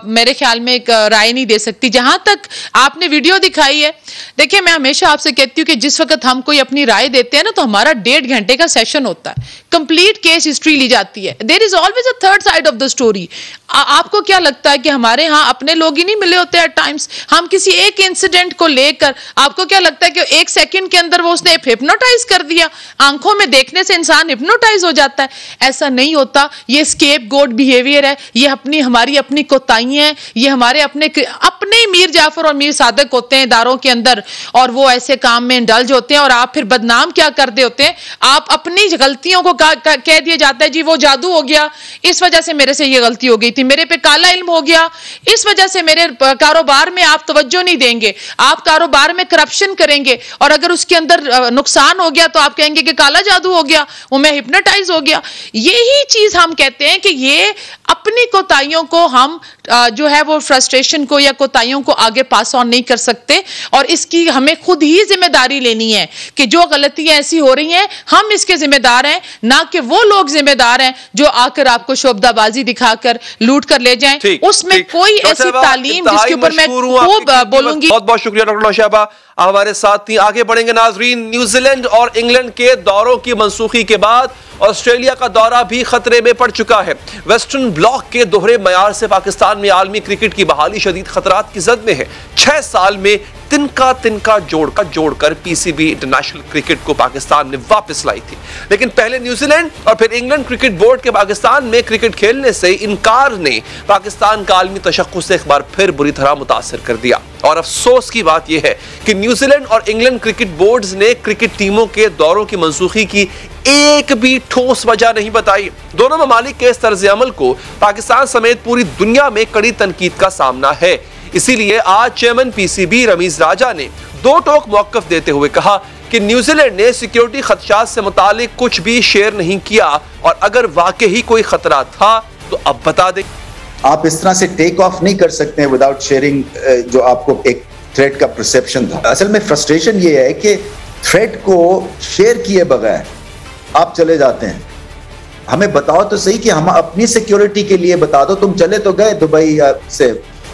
S10: मेरे ख्याल में एक राय नहीं दे सकती। जहां तक आपने वीडियो दिखाई है, देखिए मैं हमेशा आपसे कहती हूँ कि जिस वक्त हम कोई अपनी राय देते हैं ना, तो हमारा 1.5 घंटे का सेशन होता है, कंप्लीट केस हिस्ट्री ली जाती है। There is always a third side of the story. आपको क्या लगता है कि हमारे यहाँ अपने लोग ही नहीं मिले होते एट टाइम्स? हम किसी एक इंसिडेंट को लेकर, आपको क्या लगता है कि 1 सेकंड के अंदर वो उसने हिप्नोटाइज कर दिया? आंखों में देखने से इंसान हिप्नोटाइज हो जाता है? ऐसा नहीं होता। ये स्केप गोट बिहेवियर है, ये हमारी अपनी कोताहियां हैं, ये हमारे अपने मीर जाफर और मीर सादक होते हैं इदारों के अंदर, और वो ऐसे काम में इंडल्ज होते हैं, और आप फिर बदनाम क्या कर दे होते हैं? आप अपनी गलतियों को कह दिया जाता है, जी वो जादू हो गया, इस वजह से मेरे से ये गलती हो गई थी, मेरे पे काला इल्म हो गया, इस वजह से मेरे कारोबार में आप तवज्जो नहीं देंगे, आप कारोबार में करप्शन करेंगे, और अगर उसके अंदर नुकसान हो गया तो आप कहेंगे कि काला जादू हो गया, वो मैं हिप्नोटाइज हो गया। यही चीज हम कहते हैं कि ये अपनी कोताहियों को हम जो है वो फ्रस्ट्रेशन को या कोताहियों को आगे पास ऑन नहीं कर सकते, और इसकी हमें खुद ही जिम्मेदारी लेनी है कि जो गलतियां ऐसी हो रही हैं हम इसके जिम्मेदार हैं, ना कि वो लोग जिम्मेदार हैं जो आकर आपको शोबदाबाजी दिखाकर लूट कर ले जाएं। उसमें कोई ऐसी तालीम जिसके ऊपर मैं खूब बोलूंगी।
S1: बहुत बहुत शुक्रिया डॉक्टर नौशहबा, हमारे साथ थी। आगे बढ़ेंगे नाजरीन। न्यूजीलैंड और इंग्लैंड के दौरों की मनसूखी के बाद ऑस्ट्रेलिया का दौरा भी खतरे में पड़ चुका है। वेस्टर्न ब्लॉक के दोहरे मयार से पाकिस्तान में आलमी क्रिकेट की बहाली शदीद खतरात की जद में है। 6 साल में तिनका जोड़कर पीसीबी इंटरनेशनल क्रिकेट को पाकिस्तान ने वापस लाई थी, लेकिन पहले न्यूजीलैंड और फिर इंग्लैंड क्रिकेट बोर्ड के पाकिस्तान में क्रिकेट खेलने से इनकार ने पाकिस्तान का आलमी तशक्कुस से एक बार फिर बुरी तरह मुतासर कर दिया। और अफसोस की बात यह है कि न्यूजीलैंड और इंग्लैंड क्रिकेट बोर्ड्स ने क्रिकेट टीमों के दौरों की मनसूखी की एक भी ठोस वजह नहीं बताई। दोनों ममालिक के इस तर्ज अमल को पाकिस्तान समेत पूरी दुनिया में कड़ी तनकीद का सामना है। इसीलिए आज चेयरमैन पीसीबी रमीज राजा ने 2 टोक मौक़िफ़ देते हुए कहा कि न्यूजीलैंड ने सिक्योरिटी खदशात से मुतालिक कुछ भी शेयर नहीं किया, और अगर वाकई कोई खतरा था तो अब बता दें।
S11: आप इस तरह से टेक ऑफ नहीं कर सकते हैं विदाउट शेयरिंग जो आपको एक थ्रेट का परसेप्शन था। असल में फ्रस्ट्रेशन ये है कि थ्रेट को शेयर किए बगैर आप चले जाते हैं। हमें बताओ तो सही कि हम अपनी सिक्योरिटी के लिए बता दो। तुम चले तो गए दुबई से,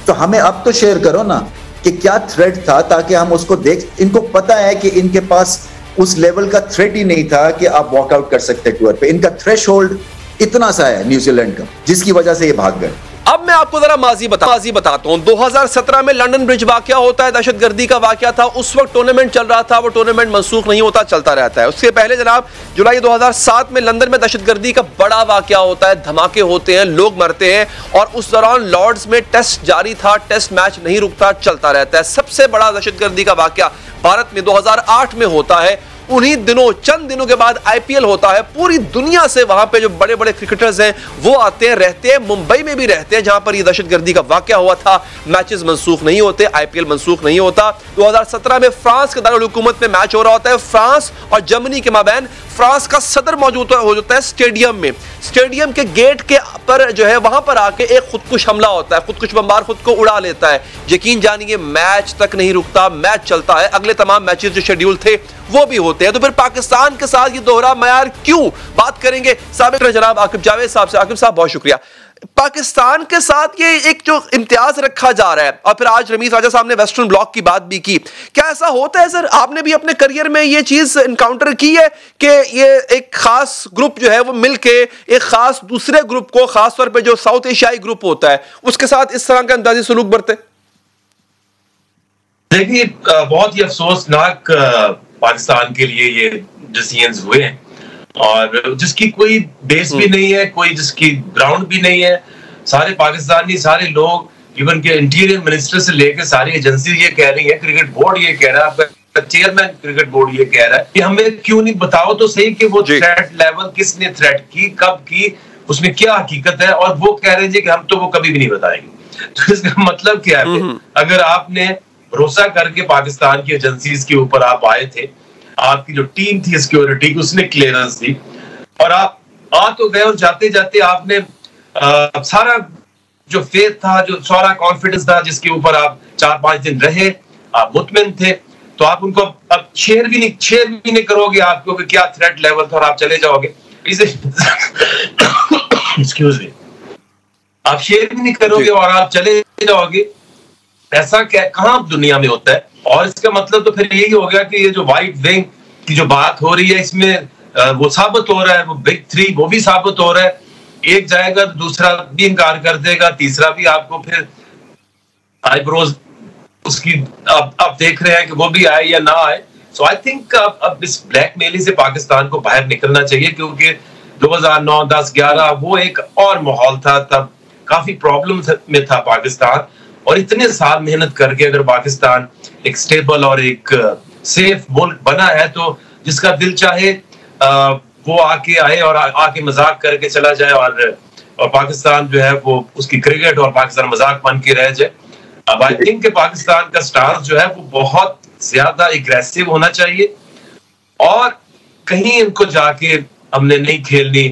S11: तो हमें अब तो शेयर करो ना कि क्या थ्रेट था, ताकि हम उसको देख। इनको पता है कि इनके पास उस लेवल का थ्रेट ही नहीं था कि आप वॉकआउट कर सकते टूर पे। इनका थ्रेशोल्ड इतना सा है न्यूजीलैंड का, जिसकी वजह से ये भाग गए।
S1: अब मैं आपको जरा माजी बताता हूं। 2017 में लंदन ब्रिज वाकया होता है, दहशतगर्दी का वाकया था। उस वक्त टूर्नामेंट चल रहा था, वो टूर्नामेंट मनसूख नहीं होता, चलता रहता है। उसके पहले जनाब जुलाई 2007 में लंदन में दहशतगर्दी का बड़ा वाकया होता है, धमाके होते हैं, लोग मरते हैं, और उस दौरान लॉर्ड्स में टेस्ट जारी था, टेस्ट मैच नहीं रुकता, चलता रहता है। सबसे बड़ा दहशतगर्दी का वाकया भारत में 2008 में होता है। उन्हीं दिनों, चंद दिनों के बाद आईपीएल होता है। पूरी दुनिया से वहां पे जो बड़े बड़े क्रिकेटर्स हैं वो आते हैं, रहते हैं। मुंबई में भी रहते हैं जहां पर ये दहशतगर्दी का वाकया हुआ था। मैचेस मनसूख नहीं होते, आईपीएल मनसूख नहीं होता। 2017 में फ्रांस के दारुल हुकूमत में मैच हो रहा होता है, फ्रांस और जर्मनी के माबैन। फ्रांस का सदर मौजूद हो जाता है स्टेडियम में। स्टेडियम के गेट के पर जो है वहां पर आके एक खुदकुश हमला होता है, खुदकुश बमबार खुद को उड़ा लेता है। यकीन जानिए मैच तक नहीं रुकता, मैच चलता है। अगले तमाम मैचेस जो शेड्यूल थे वो भी होते हैं। तो फिर पाकिस्तान के साथ ये दोहरा मयार क्यों? बात करेंगे साबिक जनाब आकिब जावेद साहब से। आकिब साहब बहुत शुक्रिया। पाकिस्तान के साथ ये एक जो इम्तियाज रखा जा रहा है, और फिर आज रमीज राजा साहब ने वेस्टर्न ब्लॉक की बात भी की, क्या ऐसा होता है सर? आपने भी अपने करियर में ये चीज इनकाउंटर की है कि ये एक खास ग्रुप जो है वो मिलके एक खास दूसरे ग्रुप को, खासतौर पे जो साउथ एशियाई ग्रुप होता है, उसके साथ इस तरह का अंदाजी सलूक बरते?
S12: देखिए, बहुत ही अफसोसनाक पाकिस्तान के लिए ये डिसीजंस हुए हैं, और जिसकी कोई बेस भी नहीं है, कोई जिसकी ग्राउंड भी नहीं है। सारे पाकिस्तानी, सारे लोग, इवन के इंटीरियर मिनिस्टर से लेकर सारी एजेंसी ये कह रही है, क्रिकेट बोर्ड ये कह रहा है, आपका चेयरमैन क्रिकेट बोर्ड ये कह रहा है कि हमें क्यों नहीं बताओ तो सही कि वो थ्रेट लेवल किसने थ्रेट की, कब की, उसमें क्या हकीकत है, और वो कह रहे हैं कि हम तो वो कभी भी नहीं बताएंगे। तो इसका मतलब क्या है? अगर आपने भरोसा करके पाकिस्तान की एजेंसीज के ऊपर आप आए थे, आपकी जो टीम थी सिक्योरिटी की उसने क्लियरेंस दी, और आप आ तो गए, और जाते जाते आपने सारा जो फेथ था, जो सारा कॉन्फिडेंस था, जिसके ऊपर आप 4-5 दिन रहे, आप मुतमिन थे, तो आप उनको अब शेयर भी नहीं करोगे आपको कि क्या थ्रेट लेवल था, और आप चले जाओगे। एक्सक्यूज मी, आप शेयर भी नहीं करोगे और आप चले जाओगे। ऐसा क्या कहाँ दुनिया में होता है? और इसका मतलब तो फिर यही हो गया कि ये जो व्हाइट विंग की जो बात हो रही है, इसमें वो साबित हो रहा है, वो बिग 3 वो भी साबित हो रहा है। एक जाएगा तो दूसरा भी इनकार कर देगा, तीसरा भी आपको फिर आईब्रोज उसकी आप देख रहे हैं कि वो भी आए या ना आए। सो आई थिंक अब इस ब्लैकमेलिंग से पाकिस्तान को बाहर निकलना चाहिए, क्योंकि 2009, 10, 11 वो एक और माहौल था, तब काफी प्रॉब्लम में था पाकिस्तान, और इतने साल मेहनत करके अगर पाकिस्तान एक स्टेबल और एक सेफ मुल्क बना है, तो जिसका दिल चाहे वो आके आए और आके मजाक करके चला जाए, और पाकिस्तान जो है वो उसकी क्रिकेट और पाकिस्तान मजाक बन के रह जाए। अब आई थिंक कि पाकिस्तान का स्टांस जो है वो बहुत ज्यादा एग्रेसिव होना चाहिए, और कहीं इनको जाके हमने नहीं खेलनी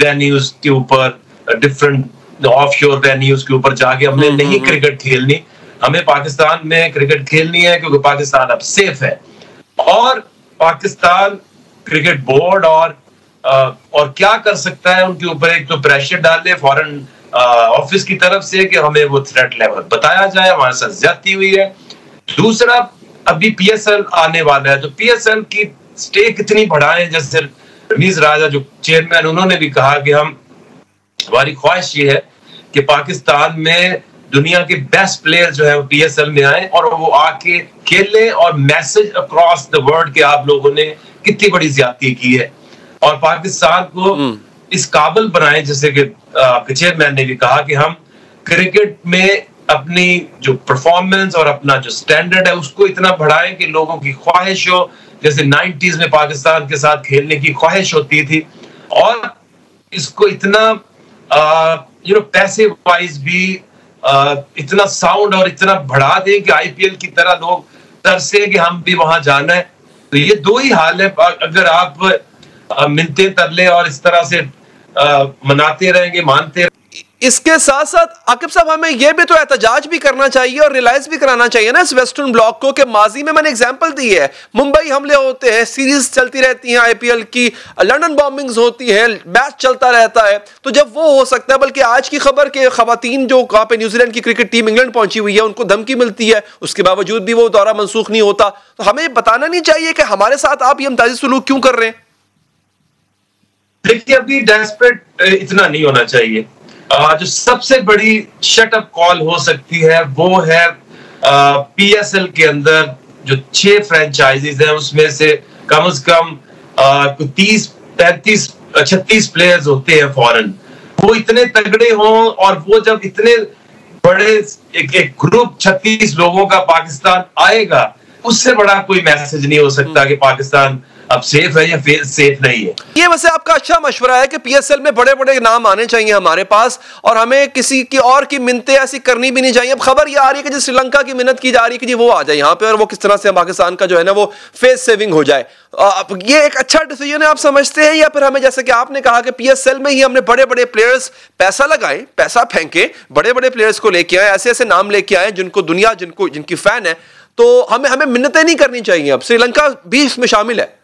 S12: वेन्यूज के ऊपर, डिफरेंट ऑफशोर वेन्यूज के ऊपर जाके हमने नहीं क्रिकेट खेलनी। हमें पाकिस्तान में क्रिकेट खेलनी है, क्योंकि पाकिस्तान अब सेफ है, और पाकिस्तान क्रिकेट बोर्ड और क्या कर सकता है उनके ऊपर, एक तो प्रेशर डाले फॉरेन ऑफिस की तरफ से कि हमें वो थ्रेट लेवल बताया जाए, हमारे साथ ज्यादती हुई है। दूसरा, अभी पीएसएल आने वाला है, तो पीएसएल की स्टेक इतनी बढ़ाएं, जैसे रमीज राजा जो चेयरमैन, उन्होंने भी कहा कि हमारी ख्वाहिश ये है कि पाकिस्तान में दुनिया के बेस्ट प्लेयर जो है वो पीएसएल में आए, और वो आके खेले और मैसेज अक्रॉस द वर्ल्ड कि आप लोगों ने कितनी बड़ी ज्यादती की है, और पाकिस्तान को इस काबिल बनाए, जैसे कि आपके चेयरमैन ने भी कहा कि हम क्रिकेट में अपनी जो परफॉर्मेंस और अपना जो स्टैंडर्ड है उसको इतना बढ़ाएं कि लोगों की ख्वाहिश हो, जैसे 90s में पाकिस्तान के साथ खेलने की ख्वाहिश होती थी, और इसको इतना पैसे वाइज भी इतना साउंड और इतना बढ़ा दे कि आईपीएल की तरह लोग तरसे कि हम भी वहां जाना है। तो ये दो ही हाल है, अगर आप मिलते तरले और इस तरह से मनाते रहेंगे, मानते।
S1: इसके साथ साथ आकिब साहब हमें यह भी तो एहतजाज भी करना चाहिए और रियलाइज भी कराना चाहिए ना इस वेस्टर्न ब्लॉक को, कि माजी में मैंने एग्जांपल दी है, मुंबई हमले होते हैं, सीरीज चलती रहती हैं आईपीएल की, लंदन बॉम्बिंग्स होती है, मैच चलता रहता है, तो जब वो हो सकता है, बल्कि आज की खबर के खवातीन जो वहां पे न्यूजीलैंड की क्रिकेट टीम इंग्लैंड पहुंची हुई है, उनको धमकी मिलती है, उसके बावजूद भी वो दौरा मनसूख नहीं होता, तो हमें बताना नहीं चाहिए कि हमारे साथ आप ये इम्तियाजी सलूक क्यों कर रहे हैं?
S12: देखिए, अभी डेस्परेट इतना नहीं होना चाहिए। जो सबसे बड़ी शटअप कॉल हो सकती है वो है पीएसएल के अंदर जो 6 फ्रेंचाइजीज हैं, उसमें से कम 30, 35, 36 प्लेयर्स होते हैं फॉरेन, वो इतने तगड़े हों, और वो जब इतने बड़े एक ग्रुप 36 लोगों का पाकिस्तान आएगा, उससे बड़ा कोई मैसेज नहीं हो सकता कि पाकिस्तान अब सेफ है या सेफ नहीं है।
S1: ये वैसे आपका अच्छा मशवरा है कि पीएसएल में बड़े बड़े नाम आने चाहिए हमारे पास, और हमें किसी की और की मिन्नतें ऐसी करनी भी नहीं चाहिए। अब खबर ये आ रही है कि जो श्रीलंका की मिन्नत की जा रही है कि जी वो आ जाए यहाँ पे, और वो किस तरह से पाकिस्तान का जो है ना वो फेस सेविंग हो जाए। ये एक अच्छा डिसीजन है आप समझते हैं, या फिर हमें जैसे कि आपने कहा कि पीएसएल में ही हमने बड़े बड़े प्लेयर्स पैसा लगाए, पैसा फेंके, बड़े बड़े प्लेयर्स को लेके आए, ऐसे ऐसे नाम लेके आए जिनको दुनिया जिनकी फैन है, तो हमें मिन्नतें नहीं करनी चाहिए। अब श्रीलंका भी इसमें शामिल है।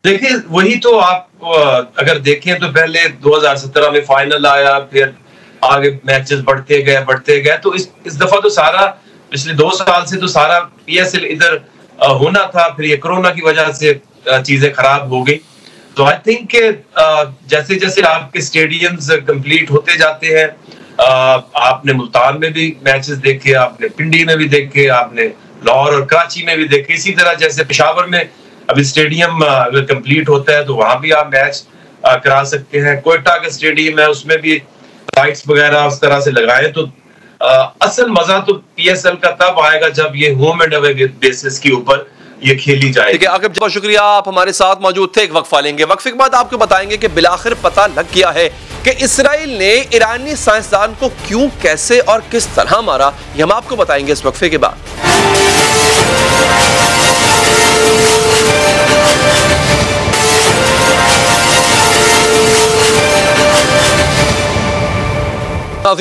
S12: देखिए, वही तो आप अगर देखें तो पहले 2017 में फाइनल आया, फिर आगे मैचेस बढ़ते गए, तो इस दफा तो सारा पिछले 2 साल से तो सारा पीएसएल इधर होना था, फिर ये कोरोना की वजह से चीजें खराब हो गई। तो आई थिंक जैसे जैसे आपके स्टेडियम्स कंप्लीट होते जाते हैं, आपने मुल्तान में भी मैचेस देखे, आपने पिंडी में भी देखे, आपने लाहौर और कराची में भी देखे, इसी तरह जैसे पेशावर में अभी स्टेडियम अगर कंप्लीट होता है तो वहां भी आप मैच करा सकते हैं। कोयटा का स्टेडियम है, उसमें भी लाइट्स वगैरह उस तरह से लगाएं, तो असल मजा तो पीएसएल का तब आएगा जब ये होम एंड अवे बेसिस के ऊपर ये खेली जाए।
S1: ठीक है आकिब, बहुत शुक्रिया, आप हमारे साथ मौजूद थे। एक वक्फा लेंगे, वक्फे के बाद आपको बताएंगे कि बिलाखिर पता लग गया है कि इसराइल ने ईरानी साइंसदान को क्यों, कैसे और किस तरह मारा। ये हम आपको बताएंगे इस वक्फे के बाद।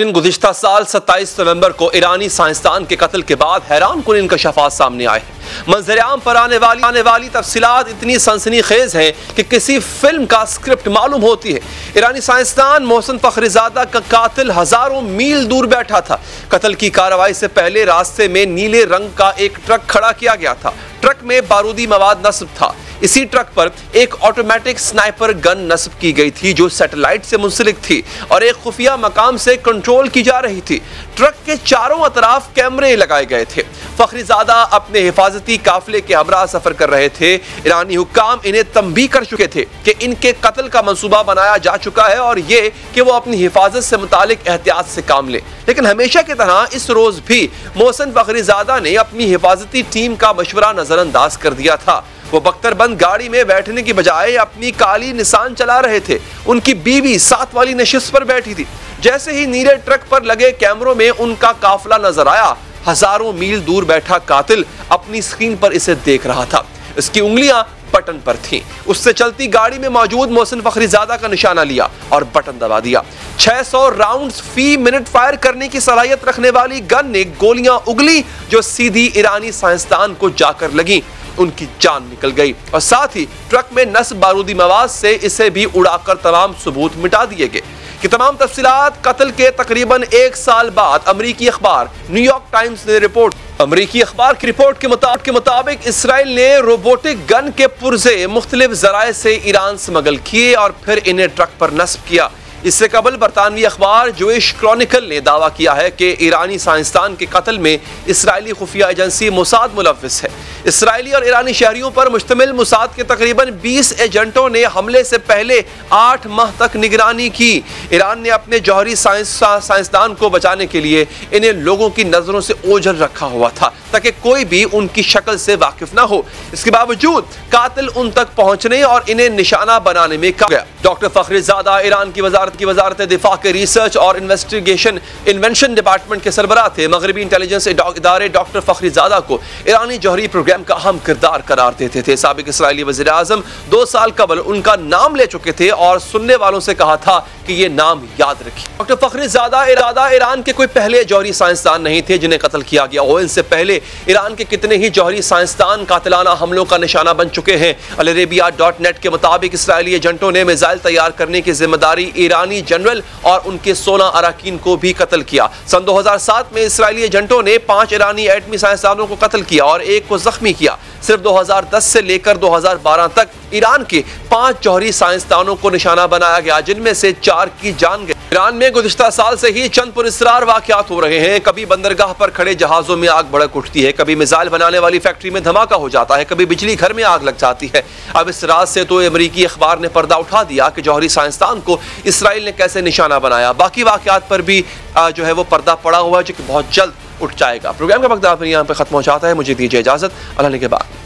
S1: गुज़िश्ता साल 27 नवंबर को ईरानी साइंसदान के कत्ल के बाद हैरान कुन इंकशाफात सामने आए हैं। मंजर-ए-आम पर आने वाली तफसीलात इतनी सनसनीखेज हैं कि किसी फिल्म का स्क्रिप्ट मालूम होती है। ईरानी साइंसदान मोहसिन फखरीजादा का कातिल हजारों मील दूर बैठा था। कत्ल की कार्रवाई से पहले रास्ते में नीले रंग का एक ट्रक खड़ा किया गया था। ट्रक में बारूदी मवाद नस्ब था। इसी ट्रक पर एक ऑटोमेटिक स्नाइपर गन नस्ब की गई थी जो सैटेलाइट से मुंसलिक थी और एक खुफिया मकाम से कंट्रोल की जा रही थी। ट्रक के चारों अतराफ कैमरे लगाए गए थे। फखरीजादा अपने हिफाजती काफिले के हमरा सफर कर रहे थे। ईरानी हुक्काम इन्हें तंबीह कर चुके थे कि इनके कत्ल का मंसूबा बनाया जा चुका है और ये कि वो अपनी हिफाजत से मुतालिक एहतियात से काम ले। लेकिन हमेशा की तरह इस रोज भी मोहसिन फखरीजादा ने अपनी हिफाजती टीम का मशवरा नजरअंदाज कर दिया था। वो बख्तरबंद गाड़ी में बैठने की बजाय अपनी काली निशान चला रहे थे। उनकी बीवी साथ वाली नशिस्त पर बैठी थी। जैसे ही नीले ट्रक पर लगे कैमरों में उनका काफिला नजर आया, हजारों मील दूर बैठा कातिल अपनी स्क्रीन पर इसे देख रहा था। इसकी उंगलियां बटन पर थीं। उससे चलती गाड़ी में मौजूद मोहसिन फखरीजादा का निशाना लिया और बटन दबा दिया। 600 राउंड्स फी मिनट फायर करने की सलाहियत रखने वाली गन ने गोलियां उगली जो सीधी ईरानी साइंसदान को जाकर लगी। उनकी जान निकल गई और साथ ही ट्रक में नस्ब बारूदी मवाद से इसे भी उड़ाकर तमाम सबूत मिटा दिए गए। कि तमाम तफसीलात कत्ल के तकरीबन 1 साल बाद अमरीकी अखबार न्यूयॉर्क टाइम्स ने रिपोर्ट। अमरीकी अखबार की रिपोर्ट के मुताबिक इसराइल ने रोबोटिक गन के पुर्जे मुख्तलिफ जराए से ईरान स्मगल किए और फिर इन्हें ट्रक पर नस्ब किया। इससे कबल बरतानवी अखबार जूइश क्रॉनिकल ने दावा किया है कि ईरानी साइंसदान के कत्ल में इसराइली खुफिया एजेंसी मोसाद मुलव्विस है। इसराइली और ईरानी शहरियों पर मुश्तमिल मोसाद के तकरीबन 20 एजेंटों ने हमले से पहले 8 माह तक निगरानी की। ईरान ने अपने जौहरी साइंसदान को बचाने के लिए इन्हें लोगों की नजरों से ओझल रखा हुआ था ताकि कोई भी उनकी शक्ल से वाकिफ ना हो। इसके बावजूद कातिल उन तक पहुंचने और इन्हें निशाना बनाने में कामयाब गया। डॉक्टर फखरीजादा ईरान की वजारत दिफा के रिसर्च और इन्वेंशन डिपार्टमेंट के सरबराह थे। मगरबी इंटेलिजेंस इदारे डॉक्टर फखरीजादा को ईरानी जौहरी प्रोग्राम का अहम किरदार करार देते थे। साबिक इसराइली वज़ीर आज़म 2 साल कबल उनका नाम ले चुके थे और सुनने वालों से कहा था कि ये नाम याद रखिए। डॉक्टर फखरीजादा ईरान के कोई पहले जौहरी साइंसदान नहीं थे जिन्हें कत्ल किया गया हो। इनसे पहले ईरान के कितने ही जौहरी साइंसदान कातिलाना हमलों का निशाना बन चुके हैं। अल अरेबिया .net के मुताबिक इसराइली एजेंटों ने मिसाइल तैयार करने की जिम्मेदारी ईरानी जनरल और उनके 16 अराकीन को भी कत्ल किया। सन 2007 में इसराइली एजेंटों ने 5 ईरानी एटमी साइंसदानों को कत्ल किया और 1 को जख्मी किया। सिर्फ 2010 से लेकर 2012 तक ईरान के 5 जौहरी साइंसदानों को निशाना बनाया गया जिनमें से 4 की जान गई। ईरान में गुज़िश्ता साल से ही चंद पुरस्रार वाक़यात हो रहे हैं। कभी बंदरगाह पर खड़े जहाजों में आग भड़क उठती है, कभी मिसाइल बनाने वाली फैक्ट्री में धमाका हो जाता है, कभी बिजली घर में आग लग जाती है। अब इस रात से तो अमरीकी अखबार ने पर्दा उठा दिया कि जौहरी साइंसदान को इसराइल ने कैसे निशाना बनाया। बाकी वाक़यात पर भी जो है वो पर्दा पड़ा हुआ है जो कि बहुत जल्द उठ जाएगा। प्रोग्राम का वक्त यहाँ पे खत्म हो जाता है। मुझे दीजिए इजाजत, अल्लाह के बाद।